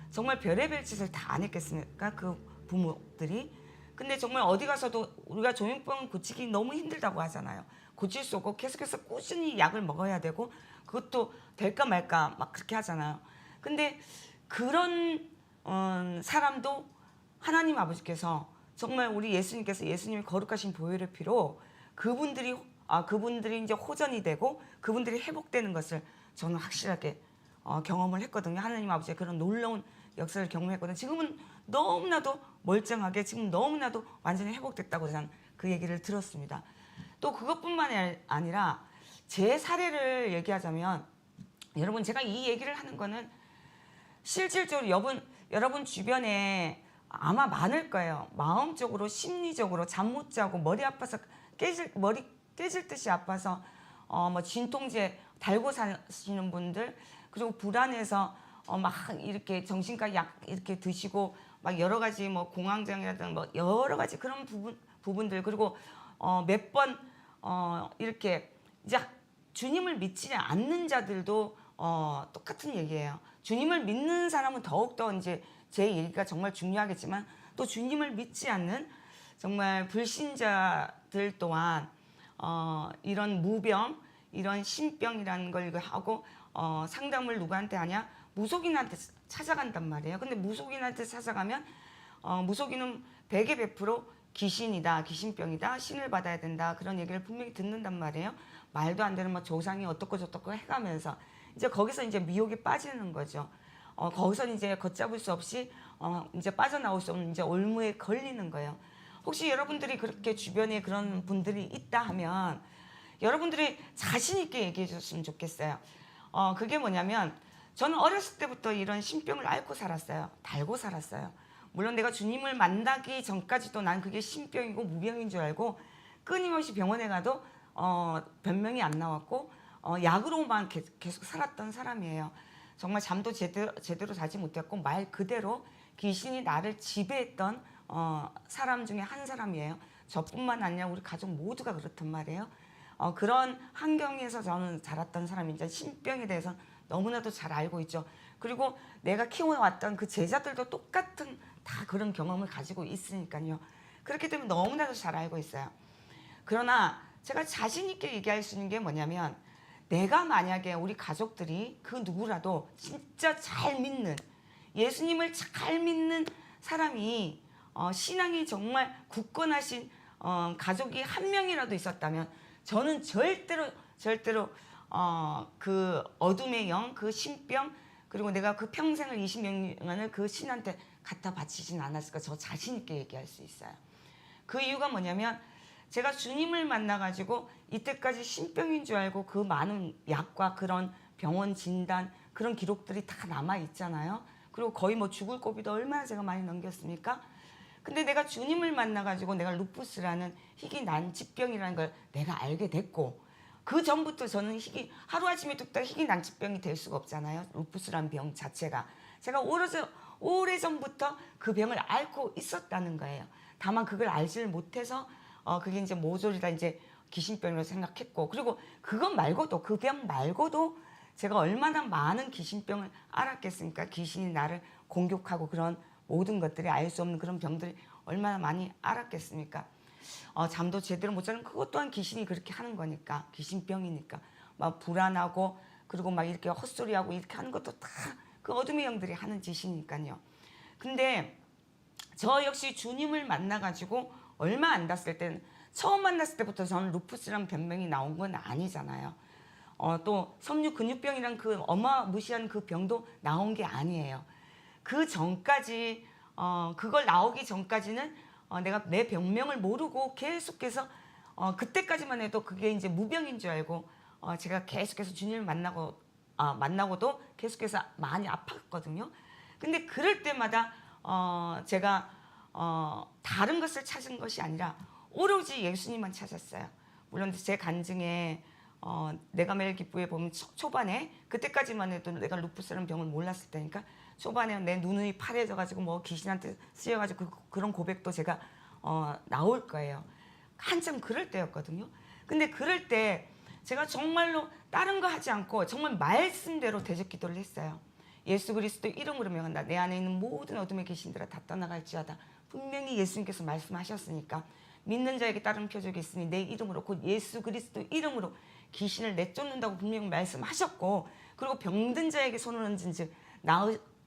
정말 별의별 짓을 다 안 했겠습니까? 그 부모들이. 근데 정말 어디 가서도 우리가 조현병 고치기 너무 힘들다고 하잖아요. 고칠 수 없고 계속해서 꾸준히 약을 먹어야 되고 그것도 될까 말까 막 그렇게 하잖아요. 근데 그런 사람도 하나님 아버지께서 정말 우리 예수님께서 예수님의 거룩하신 보혈의 피로 그분들이 이제 호전이 되고 그분들이 회복되는 것을 저는 확실하게 경험을 했거든요. 하나님 아버지의 그런 놀라운 역사를 경험했거든요. 지금은 너무나도 멀쩡하게 지금 너무나도 완전히 회복됐다고 저는 그 얘기를 들었습니다. 또 그것뿐만이 아니라 제 사례를 얘기하자면 여러분 제가 이 얘기를 하는 거는 실질적으로 여러분 주변에 아마 많을 거예요. 마음적으로 심리적으로 잠 못 자고 머리 아파서 머리 깨질 듯이 아파서 뭐 진통제 달고 사시는 분들 그리고 불안해서 막 이렇게 정신과 약 이렇게 드시고 막 여러 가지 뭐 공황장애라든가 뭐 여러 가지 그런 부분들 그리고 몇 번 이렇게 이제 주님을 믿지 않는 자들도 똑같은 얘기예요. 주님을 믿는 사람은 더욱더 이제 제 얘기가 정말 중요하겠지만 또 주님을 믿지 않는 정말 불신자 가족들 또한 이런 무병, 이런 신병이라는 걸 하고 상담을 누구한테 하냐? 무속인한테 찾아간단 말이에요. 근데 무속인한테 찾아가면 무속인은 100에 100% 귀신이다, 귀신병이다, 신을 받아야 된다 그런 얘기를 분명히 듣는단 말이에요. 말도 안 되는 뭐 조상이 어떻고 저떻고 해가면서 이제 거기서 이제 미혹에 빠지는 거죠. 거기서 이제 걷잡을 수 없이 이제 빠져나올 수 없는 이제 올무에 걸리는 거예요. 혹시 여러분들이 그렇게 주변에 그런 분들이 있다 하면 여러분들이 자신 있게 얘기해 줬으면 좋겠어요. 그게 뭐냐면 저는 어렸을 때부터 이런 신병을 앓고 살았어요. 달고 살았어요. 물론 내가 주님을 만나기 전까지도 난 그게 신병이고 무병인 줄 알고 끊임없이 병원에 가도 변명이 안 나왔고 약으로만 계속 살았던 사람이에요. 정말 잠도 제대로 자지 못했고 말 그대로 귀신이 나를 지배했던 사람 중에 한 사람이에요. 저뿐만 아니라 우리 가족 모두가 그렇단 말이에요. 그런 환경에서 저는 자랐던 사람이죠. 신병에 대해서 너무나도 잘 알고 있죠. 그리고 내가 키워왔던 그 제자들도 똑같은 다 그런 경험을 가지고 있으니까요. 그렇기 때문에 너무나도 잘 알고 있어요. 그러나 제가 자신 있게 얘기할 수 있는 게 뭐냐면 내가 만약에 우리 가족들이 그 누구라도 진짜 잘 믿는 예수님을 잘 믿는 사람이 신앙이 정말 굳건하신 가족이 한 명이라도 있었다면 저는 절대로 그 어둠의 영, 그 신병 그리고 내가 그 평생을 20년을 그 신한테 갖다 바치진 않았을까 저 자신 있게 얘기할 수 있어요. 그 이유가 뭐냐면 제가 주님을 만나가지고 이때까지 신병인 줄 알고 그 많은 약과 그런 병원 진단 그런 기록들이 다 남아 있잖아요. 그리고 거의 뭐 죽을 고비도 얼마나 제가 많이 넘겼습니까? 근데 내가 주님을 만나가지고 내가 루푸스라는 희귀 난치병이라는 걸 내가 알게 됐고 그 전부터 저는 하루아침에 뚝딱 희귀 난치병이 될 수가 없잖아요. 루푸스라는 병 자체가. 제가 오래전부터 그 병을 앓고 있었다는 거예요. 다만 그걸 알지를 못해서 그게 이제 모조리다 이제 귀신병이라고 생각했고 그리고 그것 말고도 그 병 말고도 제가 얼마나 많은 귀신병을 알았겠습니까? 귀신이 나를 공격하고 그런 모든 것들이 알 수 없는 그런 병들이 얼마나 많이 알았겠습니까? 잠도 제대로 못 자는 그것 또한 귀신이 그렇게 하는 거니까 귀신병이니까 막 불안하고 그리고 막 이렇게 헛소리하고 이렇게 하는 것도 다 그 어둠의 영들이 하는 짓이니까요. 근데 저 역시 주님을 만나가지고 얼마 안 됐을 때는 처음 만났을 때부터 저는 루푸스라는 병명이 나온 건 아니잖아요. 또 섬유 근육병이란 그 어마무시한 그 병도 나온 게 아니에요. 그 전까지 그걸 나오기 전까지는 내가 내 병명을 모르고 계속해서 그때까지만 해도 그게 이제 무병인 줄 알고 제가 계속해서 주님을 만나고도 계속해서 많이 아팠거든요. 근데 그럴 때마다 제가 다른 것을 찾은 것이 아니라 오로지 예수님만 찾았어요. 물론 제 간증에 내가 매일 기쁘게 보면 초반에 그때까지만 해도 내가 루푸스라는 병을 몰랐을 때니까 초반에 내 눈이 파래져가지고 뭐 귀신한테 쓰여가지고 그런 고백도 제가 나올 거예요. 한참 그럴 때였거든요. 근데 그럴 때 제가 정말로 다른 거 하지 않고 정말 말씀대로 대적 기도를 했어요. 예수 그리스도 이름으로 명한다. 내 안에 있는 모든 어둠의 귀신들아 다 떠나갈지어다. 분명히 예수님께서 말씀하셨으니까 믿는 자에게 따른 표적이 있으니 내 이름으로 곧 예수 그리스도 이름으로 귀신을 내쫓는다고 분명히 말씀하셨고 그리고 병든 자에게 손을 얹은 즉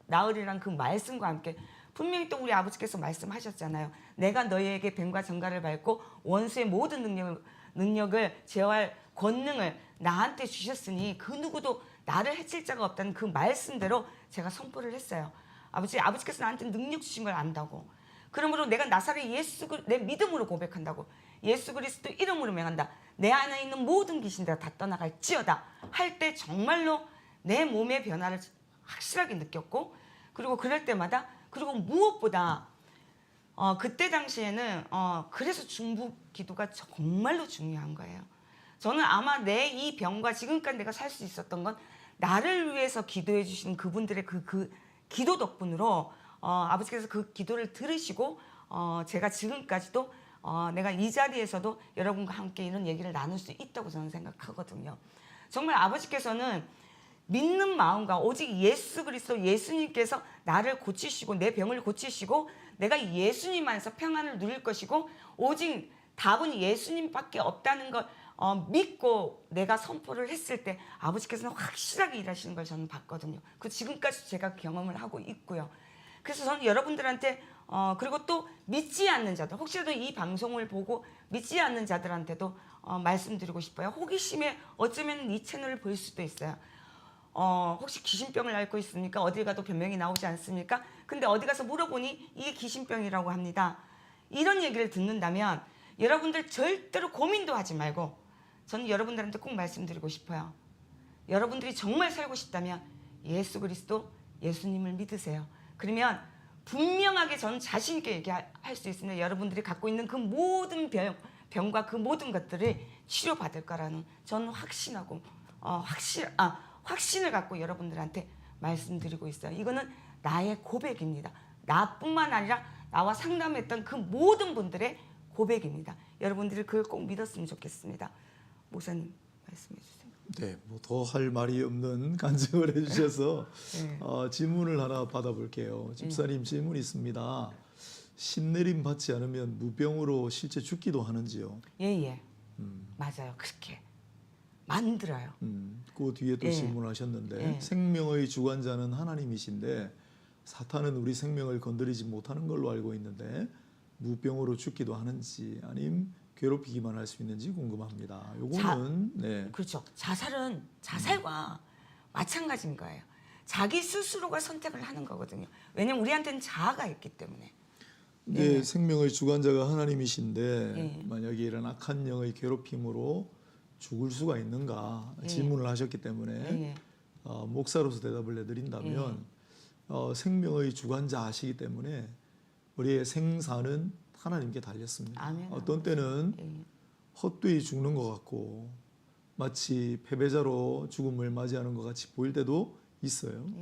나으리란 그 말씀과 함께 분명히 또 우리 아버지께서 말씀하셨잖아요. 내가 너희에게 뱀과 정갈을 밟고 원수의 모든 능력을 제어할 권능을 나한테 주셨으니 그 누구도 나를 해칠 자가 없다는 그 말씀대로 제가 선포를 했어요. 아버지께서 나한테 능력 주신 걸 안다고. 그러므로 내가 나사렛 내 믿음으로 고백한다고. 예수 그리스도 이름으로 명한다. 내 안에 있는 모든 귀신들 다 떠나갈지어다. 할 때 정말로 내 몸의 변화를 확실하게 느꼈고 그리고 그럴 때마다 그리고 무엇보다 그때 당시에는 그래서 중보 기도가 정말로 중요한 거예요. 저는 아마 내 이 병과 지금까지 내가 살 수 있었던 건 나를 위해서 기도해 주신 그분들의 그 기도 덕분으로 아버지께서 그 기도를 들으시고 제가 지금까지도 내가 이 자리에서도 여러분과 함께 이런 얘기를 나눌 수 있다고 저는 생각하거든요. 정말 아버지께서는 믿는 마음과 오직 예수 그리스도 예수님께서 나를 고치시고 내 병을 고치시고 내가 예수님 안에서 평안을 누릴 것이고 오직 답은 예수님밖에 없다는 걸 믿고 내가 선포를 했을 때 아버지께서는 확실하게 일하시는 걸 저는 봤거든요. 그 지금까지 제가 경험을 하고 있고요. 그래서 저는 여러분들한테 그리고 또 믿지 않는 자들, 혹시라도 이 방송을 보고 믿지 않는 자들한테도 말씀드리고 싶어요. 호기심에 어쩌면 이 채널을 볼 수도 있어요. 혹시 귀신병을 앓고 있습니까? 어딜 가도 변명이 나오지 않습니까? 근데 어디 가서 물어보니 이게 귀신병이라고 합니다. 이런 얘기를 듣는다면 여러분들 절대로 고민도 하지 말고 저는 여러분들한테 꼭 말씀드리고 싶어요. 여러분들이 정말 살고 싶다면 예수 그리스도, 예수님을 믿으세요. 그러면 분명하게 저는 자신 있게 얘기할 수 있습니다. 여러분들이 갖고 있는 그 모든 병과 그 모든 것들을 치료받을 거라는 저는 확신하고 확신을 갖고 여러분들한테 말씀드리고 있어요. 이거는 나의 고백입니다. 나뿐만 아니라 나와 상담했던 그 모든 분들의 고백입니다. 여러분들이 그걸 꼭 믿었으면 좋겠습니다. 목사님 말씀해 주세요. 네, 뭐 더 할 말이 없는 간증을 해주셔서 네. 질문을 하나 받아볼게요. 집사님 질문이 있습니다. 신내림 받지 않으면 무병으로 실제 죽기도 하는지요? 예. 맞아요. 그렇게 만들어요. 그 뒤에 또 예. 질문하셨는데 예. 생명의 주관자는 하나님이신데 사탄은 우리 생명을 건드리지 못하는 걸로 알고 있는데 무병으로 죽기도 하는지 아님 괴롭히기만 할 수 있는지 궁금합니다. 요거는 네. 그렇죠. 자살은 자살과 마찬가지인 거예요. 자기 스스로가 선택을 하는 거거든요. 왜냐면 우리한테는 자아가 있기 때문에. 근데 생명의 주관자가 하나님이신데 예. 만약에 이런 악한 영의 괴롭힘으로 죽을 수가 있는가 질문을 하셨기 때문에 예. 목사로서 대답을 해드린다면 생명의 주관자이시기 때문에 우리의 생사는 하나님께 달렸습니다. 아멘. 어떤 때는 헛되이 죽는 것 같고 마치 패배자로 죽음을 맞이하는 것 같이 보일 때도 있어요.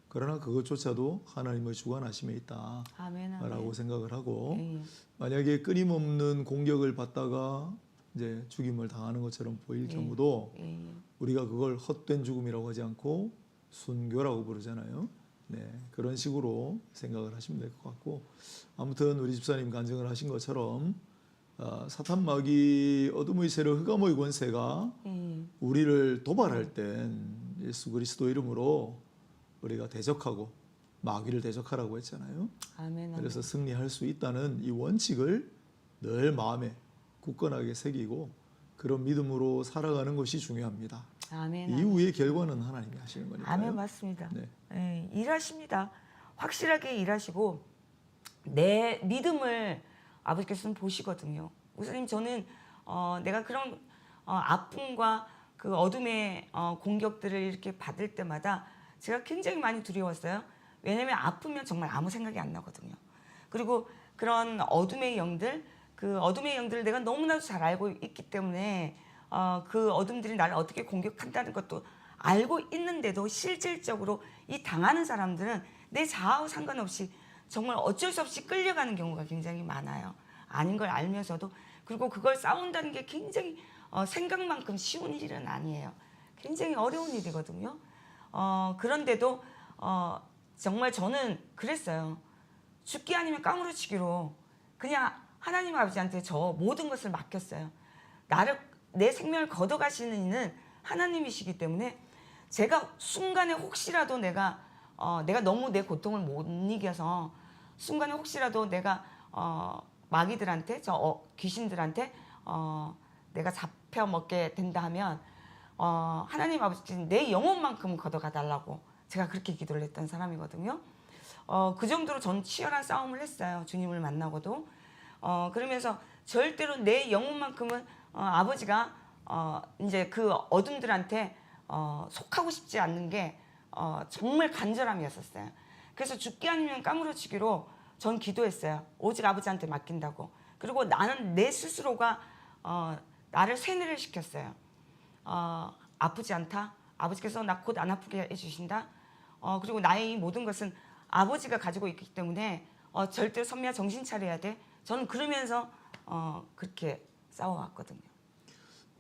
그러나 그것조차도 하나님의 주관하심에 있다라고 아멘. 생각을 하고 예. 만약에 끊임없는 공격을 받다가 이제 죽임을 당하는 것처럼 보일 경우도 우리가 그걸 헛된 죽음이라고 하지 않고 순교라고 부르잖아요. 네, 그런 식으로 생각을 하시면 될 것 같고 아무튼 우리 집사님 간증을 하신 것처럼 사탄 마귀 어둠의 세력 흑암의 권세가 우리를 도발할 땐 예수 그리스도 이름으로 우리가 대적하고 마귀를 대적하라고 했잖아요. 아멘. 그래서 승리할 수 있다는 이 원칙을 늘 마음에 굳건하게 새기고 그런 믿음으로 살아가는 것이 중요합니다. 아멘. 이후의 결과는 하나님이 하시는 거니까요. 아멘 맞습니다. 네. 예, 일하십니다. 확실하게 일하시고 내 믿음을 아버지께서는 보시거든요. 목사님 저는 내가 그런 아픔과 그 어둠의 공격들을 이렇게 받을 때마다 제가 굉장히 많이 두려웠어요. 왜냐하면 아프면 정말 아무 생각이 안 나거든요. 그리고 그런 어둠의 영들, 그 어둠의 영들을 내가 너무나도 잘 알고 있기 때문에 그 어둠들이 나를 어떻게 공격한다는 것도 알고 있는데도 실질적으로 이 당하는 사람들은 내 자아와 상관없이 정말 어쩔 수 없이 끌려가는 경우가 굉장히 많아요. 아닌 걸 알면서도. 그리고 그걸 싸운다는 게 굉장히 생각만큼 쉬운 일은 아니에요. 굉장히 어려운 일이거든요. 그런데도 정말 저는 그랬어요. 죽기 아니면 까무러치기로 그냥 하나님 아버지한테 저 모든 것을 맡겼어요. 내 생명을 걷어가시는 이는 하나님이시기 때문에 제가 순간에 혹시라도 내가 너무 내 고통을 못 이겨서 순간에 혹시라도 내가 마귀들한테 귀신들한테 내가 잡혀먹게 된다 하면 하나님 아버지 내 영혼만큼 걷어가 달라고 제가 그렇게 기도를 했던 사람이거든요. 그 정도로 전 치열한 싸움을 했어요. 주님을 만나고도. 그러면서 절대로 내 영혼만큼은 아버지가 이제 그 어둠들한테 속하고 싶지 않는 게 정말 간절함이었었어요. 그래서 죽기 아니면 까무러치기로 전 기도했어요. 오직 아버지한테 맡긴다고. 그리고 나는 내 스스로가 나를 세뇌를 시켰어요. 아프지 않다. 아버지께서 나 곧 안 아프게 해주신다. 그리고 나의 이 모든 것은 아버지가 가지고 있기 때문에 절대로 선미야 정신 차려야 돼. 저는 그러면서 그렇게 싸워왔거든요.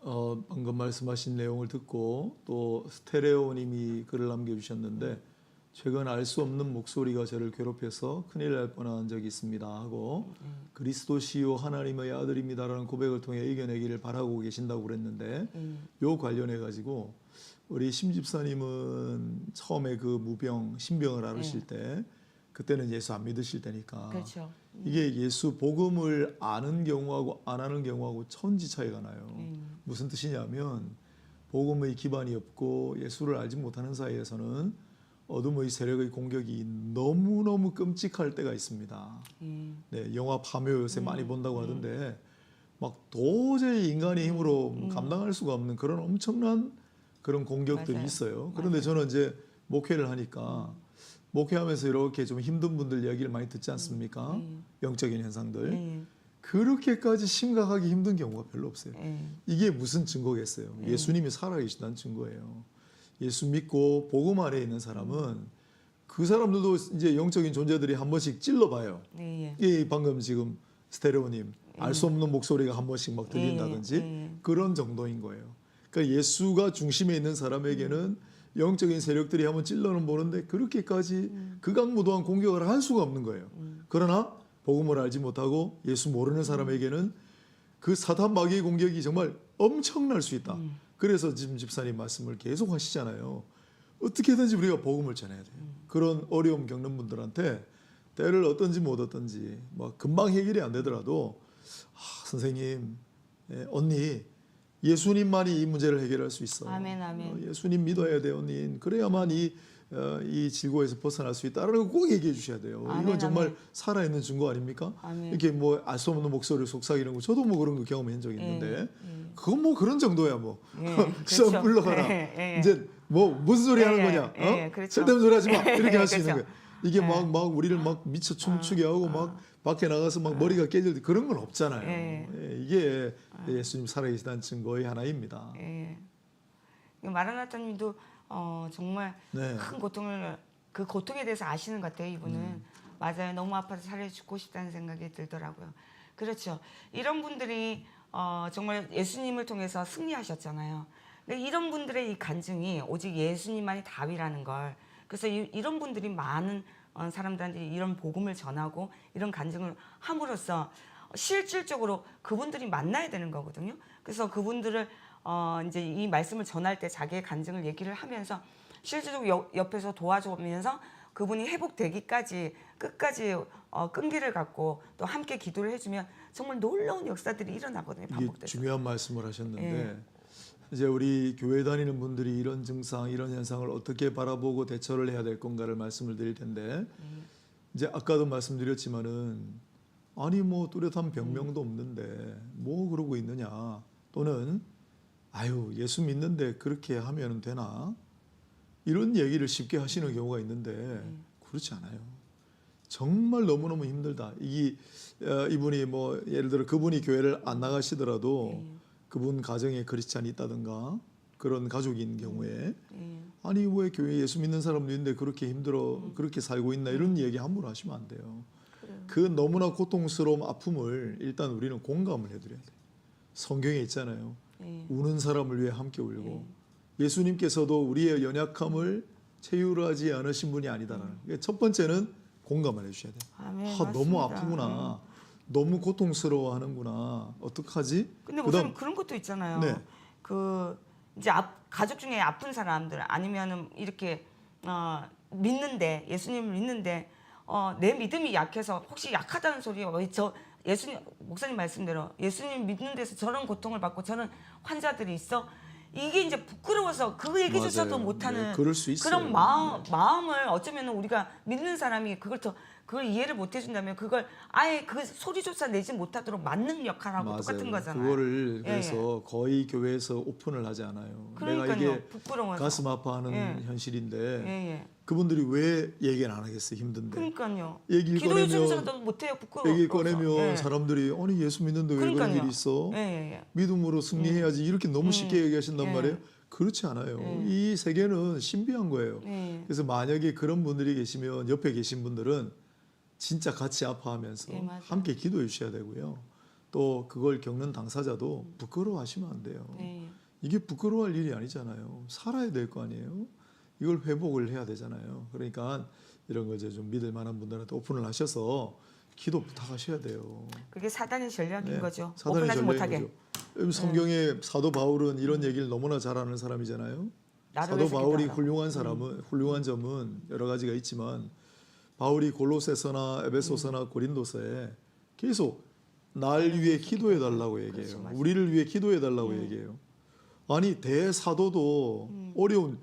방금 말씀하신 내용을 듣고 또 스테레오님이 글을 남겨주셨는데 최근 알 수 없는 목소리가 저를 괴롭혀서 큰일 날 뻔한 적이 있습니다 하고 그리스도시요 하나님의 아들입니다라는 고백을 통해 이겨내기를 바라고 계신다고 그랬는데 요 관련해 가지고 우리 심 집사님은 처음에 그 무병 신병을 앓으실 때 그때는 예수 안 믿으실 때니까 그렇죠. 이게 예수 복음을 아는 경우하고 안 아는 경우하고 천지 차이가 나요. 무슨 뜻이냐면 복음의 기반이 없고 예수를 알지 못하는 사이에서는 어둠의 세력의 공격이 너무너무 끔찍할 때가 있습니다. 네, 영화 파묘 요새 많이 본다고 하던데 막 도저히 인간의 힘으로 감당할 수가 없는 그런 엄청난 그런 공격들이 맞아요. 있어요. 그런데 맞아요. 저는 이제 목회를 하니까 목회하면서 이렇게 좀 힘든 분들 이야기를 많이 듣지 않습니까? 영적인 현상들. 그렇게까지 심각하게 힘든 경우가 별로 없어요. 이게 무슨 증거겠어요? 예수님이 살아계시다는 증거예요. 예수 믿고 복음 안에 있는 사람은 그 사람들도 이제 영적인 존재들이 한 번씩 찔러봐요. 이 방금 지금 스테레오님 알 수 없는 목소리가 한 번씩 막 들린다든지 그런 정도인 거예요. 그러니까 예수가 중심에 있는 사람에게는 영적인 세력들이 한번 찔러는 보는데 그렇게까지 극악무도한 공격을 할 수가 없는 거예요. 그러나 복음을 알지 못하고 예수 모르는 사람에게는 그 사탄 마귀의 공격이 정말 엄청날 수 있다. 그래서 지금 집사님 말씀을 계속 하시잖아요. 어떻게든지 우리가 복음을 전해야 돼요. 그런 어려움 겪는 분들한테 때를 어떤지 못 어떤지 뭐 금방 해결이 안 되더라도 선생님, 언니 예수님만이 이 문제를 해결할 수 있어. 아멘, 아멘. 예수님 믿어야 돼요, 언니. 그래야만 이 질고에서 벗어날 수 있다라는 거 꼭 얘기해 주셔야 돼요. 아멘, 이건 정말 아멘. 살아있는 증거 아닙니까? 아멘. 이렇게 뭐 알 수 없는 목소리를 속삭이는 거 저도 뭐 그런 거 경험한 적이 있는데 그건 뭐 그런 정도야 뭐. 시험 그렇죠. 불러가라. 이제 뭐 무슨 소리 하는 거냐? 그렇죠. 쓸데없는 소리 하지 마. 이렇게 할 수 있는 그렇죠. 거예요. 이게 막 우리를 막 미쳐 춤추게 하고 막 밖에 나가서 막 머리가 깨질 때 그런 건 없잖아요. 이게 예수님 살아계시다는 증거의 하나입니다. 마라나타님도 정말 네. 큰 고통을 그 고통에 대해서 아시는 것 같아요. 이분은 맞아요. 너무 아파서 살려 죽고 싶다는 생각이 들더라고요. 그렇죠. 이런 분들이 정말 예수님을 통해서 승리하셨잖아요. 근데 이런 분들의 이 간증이 오직 예수님만이 답이라는 걸 그래서 이런 분들이 많은 사람들한테 이런 복음을 전하고 이런 간증을 함으로써 실질적으로 그분들이 만나야 되는 거거든요. 그래서 그분들을 이제 이 말씀을 전할 때 자기의 간증을 얘기를 하면서 실질적으로 옆에서 도와주면서 그분이 회복되기까지 끝까지 끈기를 갖고 또 함께 기도를 해주면 정말 놀라운 역사들이 일어나거든요. 이게 반복돼서. 중요한 말씀을 하셨는데 이제 우리 교회 다니는 분들이 이런 증상, 이런 현상을 어떻게 바라보고 대처를 해야 될 건가를 말씀을 드릴 텐데 이제 아까도 말씀드렸지만은 아니 뭐 뚜렷한 병명도 없는데 뭐 그러고 있느냐 또는 아유 예수 믿는데 그렇게 하면 되나 이런 얘기를 쉽게 하시는 경우가 있는데 그렇지 않아요. 정말 너무너무 힘들다. 이분이 뭐 예를 들어 그분이 교회를 안 나가시더라도 그분 가정에 크리스찬이 있다든가 그런 가족이 있는 경우에 아니 왜 교회 예수 믿는 사람도 있는데 그렇게 힘들어 그렇게 살고 있나 이런 얘기 함부로 하시면 안 돼요. 그 너무나 고통스러운 아픔을 일단 우리는 공감을 해드려야 돼요. 성경에 있잖아요. 우는 사람을 위해 함께 울고 예수님께서도 우리의 연약함을 체휼하지 않으신 분이 아니다라는. 첫 번째는 공감을 해주셔야 돼요. 아멘, 너무 맞습니다. 아프구나. 너무 고통스러워하는구나. 어떡하지? 근데 무슨 그런 것도 있잖아요. 네. 그 이제 가족 중에 아픈 사람들 아니면은 이렇게 믿는데 예수님을 믿는데 내 믿음이 약해서 혹시 약하다는 소리 저 예수님 목사님 말씀대로 예수님 믿는 데서 저런 고통을 받고 저런 환자들이 있어 이게 이제 부끄러워서 그 얘기조차도 맞아요. 못하는 네, 그럴 수 있어요. 그런 마음을 어쩌면 우리가 믿는 사람이 그걸 이해를 못 해준다면 그걸 아예 그 소리조차 내지 못하도록 막는 역할하고 맞아요. 똑같은 거잖아요. 그거를 예, 그래서 거의 교회에서 오픈을 하지 않아요. 내가 그러니까요. 이게 부끄러워서. 가슴 아파하는 예. 현실인데 예. 그분들이 왜 얘기를 안 하겠어요? 힘든데. 그러니까요. 얘기를 기도 꺼내면 요청서도 못해요. 부끄러워. 얘기 꺼내면 사람들이 아니 예수 믿는데 왜 그런 그러니까요. 일이 있어? 예. 믿음으로 승리해야지 이렇게 너무 쉽게 얘기하신단 예. 말이에요. 그렇지 않아요. 이 세계는 신비한 거예요. 예. 그래서 만약에 그런 분들이 계시면 옆에 계신 분들은 진짜 같이 아파하면서 예, 맞아요. 함께 기도해 주셔야 되고요. 또 그걸 겪는 당사자도 부끄러워하시면 안 돼요. 예. 이게 부끄러워할 일이 아니잖아요. 살아야 될 거 아니에요. 이걸 회복을 해야 되잖아요. 그러니까 이런 거 이제 좀 믿을 만한 분들한테 오픈을 하셔서 기도 부탁하셔야 돼요. 그게 사단의 전략인 네, 거죠. 사단의 오픈하지 못하게. 전략이죠. 성경에 사도 바울은 이런 얘기를 너무나 잘 아는 사람이잖아요. 나를 사도 위해서 바울이 기도하라고. 훌륭한 점은 여러 가지가 있지만 바울이 골로새서나 에베소서나 고린도서에 계속 날 위해 기도해 달라고 얘기해요. 그렇죠, 맞아요. 우리를 위해 기도해 달라고 얘기해요. 아니 대사도도 어려운,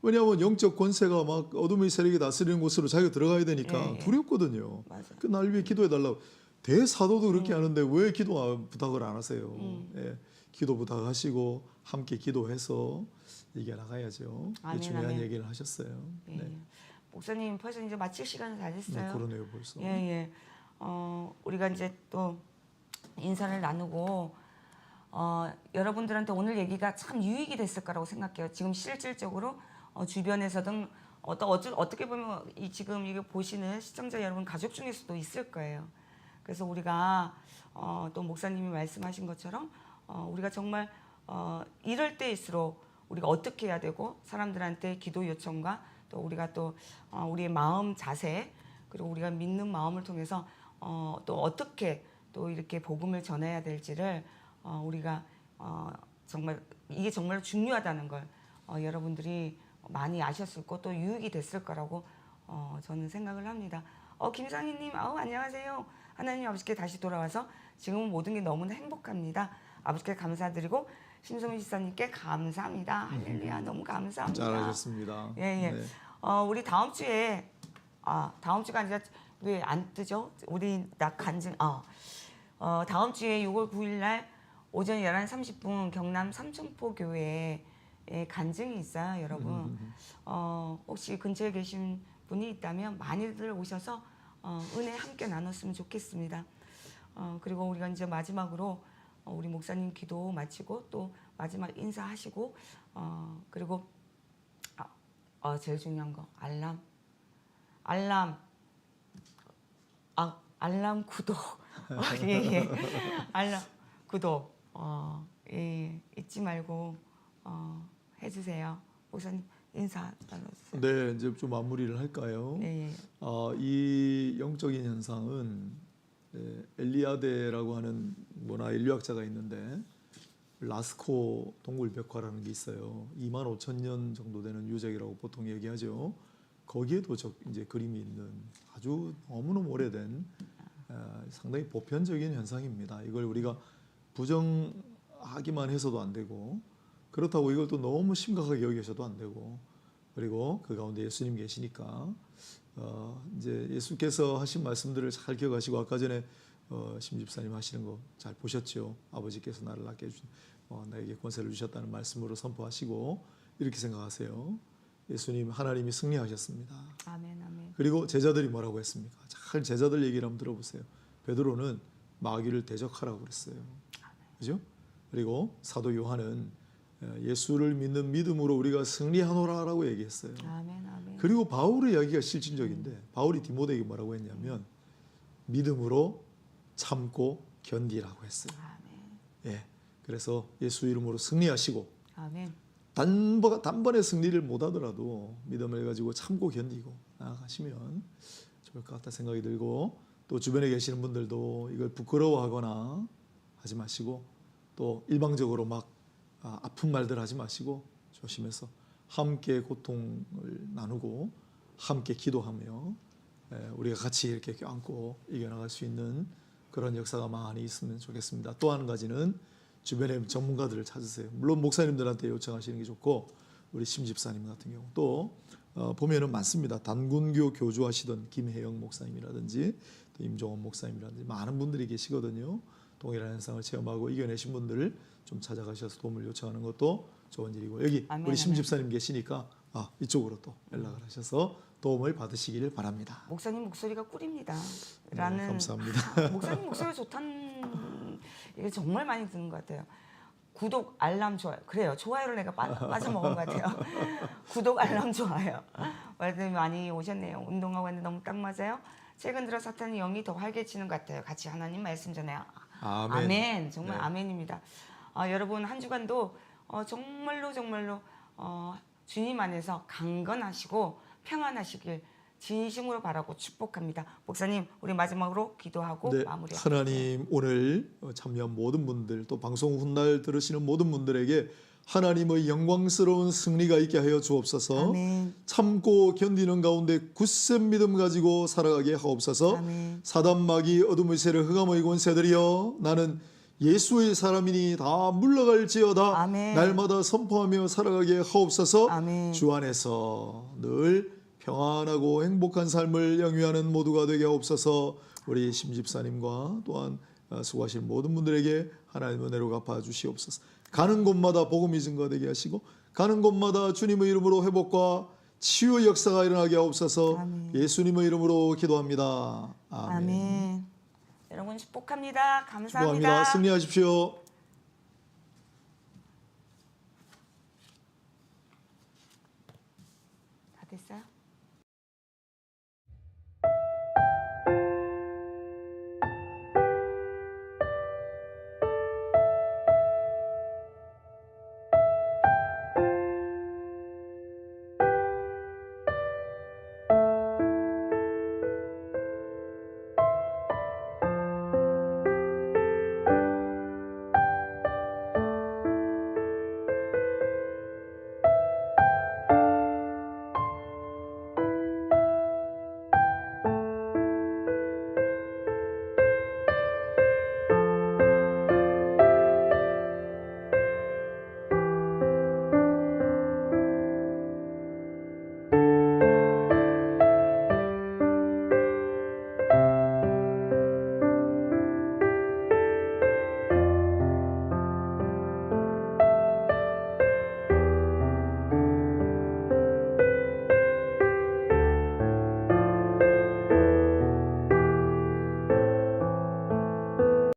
왜냐하면 영적 권세가 막 어둠의 세력이 다스리는 곳으로 자기가 들어가야 되니까 예, 예. 두렵거든요. 맞아요. 그 날 위해 기도해 달라고. 대사도도 그렇게 하는데 왜 기도 부탁을 안 하세요? 예, 기도 부탁하시고 함께 기도해서 이겨 나가야죠. 아멘, 중요한 아멘. 얘기를 하셨어요. 예. 네. 목사님 벌써 이제 마칠 시간이 다 됐어요. 그러네요 벌써. 예, 예. 우리가 이제 또 인사를 나누고 여러분들한테 오늘 얘기가 참 유익이 됐을 거라고 생각해요. 지금 실질적으로 주변에서든 어떻게 보면 지금 이거 보시는 시청자 여러분 가족 중에서도 있을 거예요. 그래서 우리가 또 목사님이 말씀하신 것처럼 우리가 정말 이럴 때일수록 우리가 어떻게 해야 되고 사람들한테 기도 요청과 또 우리가 또 우리의 마음 자세 그리고 우리가 믿는 마음을 통해서 또 어떻게 또 이렇게 복음을 전해야 될지를 우리가 정말 이게 정말 중요하다는 걸 여러분들이 많이 아셨을 거고 또 유익이 됐을 거라고 저는 생각을 합니다. 김상희님, 안녕하세요. 하나님 아버지께 다시 돌아와서 지금은 모든 게 너무나 행복합니다. 아버지께 감사드리고 심성민 집사님께 감사합니다. 할렐루야, 너무 감사합니다. 잘하셨습니다. 예, 예. 네. 우리 다음 주에 다음 주가 아니라 왜 안 뜨죠? 우리 나 간증 다음 주에 6월 9일 날 오전 11시 30분 경남 삼천포 교회에 간증이 있어요, 여러분. 혹시 근처에 계신 분이 있다면 많이들 오셔서 은혜 함께 나눴으면 좋겠습니다. 그리고 우리가 이제 마지막으로 우리 목사님 기도 마치고 또 마지막 인사하시고 그리고 제일 중요한 거 알람 구독 예. 알람 구독 예. 잊지 말고 해주세요. 목사님 인사 나눠주세요. 네, 이제 좀 마무리를 할까요? 예. 이 영적인 현상은 엘리아데라고 하는 문화 인류학자가 있는데 라스코 동굴벽화라는 게 있어요. 25,000년 정도 되는 유적이라고 보통 얘기하죠. 거기에도 이제 그림이 있는 아주 너무너무 오래된 상당히 보편적인 현상입니다. 이걸 우리가 부정하기만 해서도 안 되고 그렇다고 이걸 또 너무 심각하게 여기셔도 안 되고 그리고 그 가운데 예수님 계시니까 이제 예수께서 하신 말씀들을 잘 기억하시고 아까 전에 심 집사님 하시는 거 잘 보셨죠. 아버지께서 나를 낳게 해주신 나에게 권세를 주셨다는 말씀으로 선포하시고 이렇게 생각하세요. 예수님 하나님이 승리하셨습니다. 아멘. 그리고 제자들이 뭐라고 했습니까? 잘 제자들 얘기를 한번 들어보세요. 베드로는 마귀를 대적하라고 그랬어요. 그죠? 그리고 사도 요한은 예수를 믿는 믿음으로 우리가 승리하노라라고 얘기했어요. 아멘. 그리고 바울의 이야기가 실질적인데 바울이 디모데에게 뭐라고 했냐면 믿음으로 참고 견디라고 했어요. 아멘. 예, 그래서 예수 이름으로 승리하시고 아멘. 단번에 승리를 못 하더라도 믿음을 가지고 참고 견디고 나아가시면 좋을 것 같다 생각이 들고 또 주변에 계시는 분들도 이걸 부끄러워하거나 하지 마시고 또 일방적으로 막 아픈 말들 하지 마시고 조심해서 함께 고통을 나누고 함께 기도하며 우리가 같이 이렇게 껴안고 이겨나갈 수 있는 그런 역사가 많이 있으면 좋겠습니다. 또 한 가지는 주변에 전문가들을 찾으세요. 물론 목사님들한테 요청하시는 게 좋고 우리 심 집사님 같은 경우 또 보면은 많습니다. 단군교 교주하시던 김혜영 목사님이라든지 또 임종원 목사님이라든지 많은 분들이 계시거든요. 동일한 현상을 체험하고 이겨내신 분들을 좀 찾아가셔서 도움을 요청하는 것도 좋은 일이고 여기 아멘, 우리 심 아멘. 집사님 계시니까 이쪽으로 또 연락을 하셔서 도움을 받으시기를 바랍니다. 목사님 목소리가 꿀입니다. 네, 라는 감사합니다. 목사님 목소리가 좋다는 이게 정말 많이 듣는 것 같아요. 구독, 알람, 좋아요. 그래요. 좋아요를 내가 빠져먹은 것 같아요. 구독, 알람, 좋아요. 말씀이 많이 오셨네요. 운동하고 있는데 너무 딱 맞아요. 최근 들어 사탄의 영이 더 활개치는 것 같아요. 같이 하나님 말씀 전해요. 아멘. 정말 네. 아멘입니다. 여러분 한 주간도 정말로 주님 안에서 강건하시고 평안하시길 진심으로 바라고 축복합니다. 목사님, 우리 마지막으로 기도하고 네, 마무리합니다. 하나님 오늘 참여한 모든 분들 또 방송 훗날 들으시는 모든 분들에게 하나님의 영광스러운 승리가 있게 하여 주옵소서. 아멘. 참고 견디는 가운데 굳센 믿음 가지고 살아가게 하옵소서. 아멘. 사단 마귀 어둠의 세력 흑암의 권세들이여 나는 예수의 사람이니 다 물러갈지어다. 아멘. 날마다 선포하며 살아가게 하옵소서. 아멘. 주 안에서 늘 평안하고 행복한 삶을 영위하는 모두가 되게 하옵소서. 우리 심집사님과 또한 수고하신 모든 분들에게 하나님의 은혜로 갚아 주시옵소서. 가는 곳마다 복음이 증거되게 하시고 가는 곳마다 주님의 이름으로 회복과 치유의 역사가 일어나게 하옵소서. 아멘. 예수님의 이름으로 기도합니다. 아멘. 아멘. 여러분 축복합니다. 감사합니다. 축복합니다. 승리하십시오. 다 됐어요?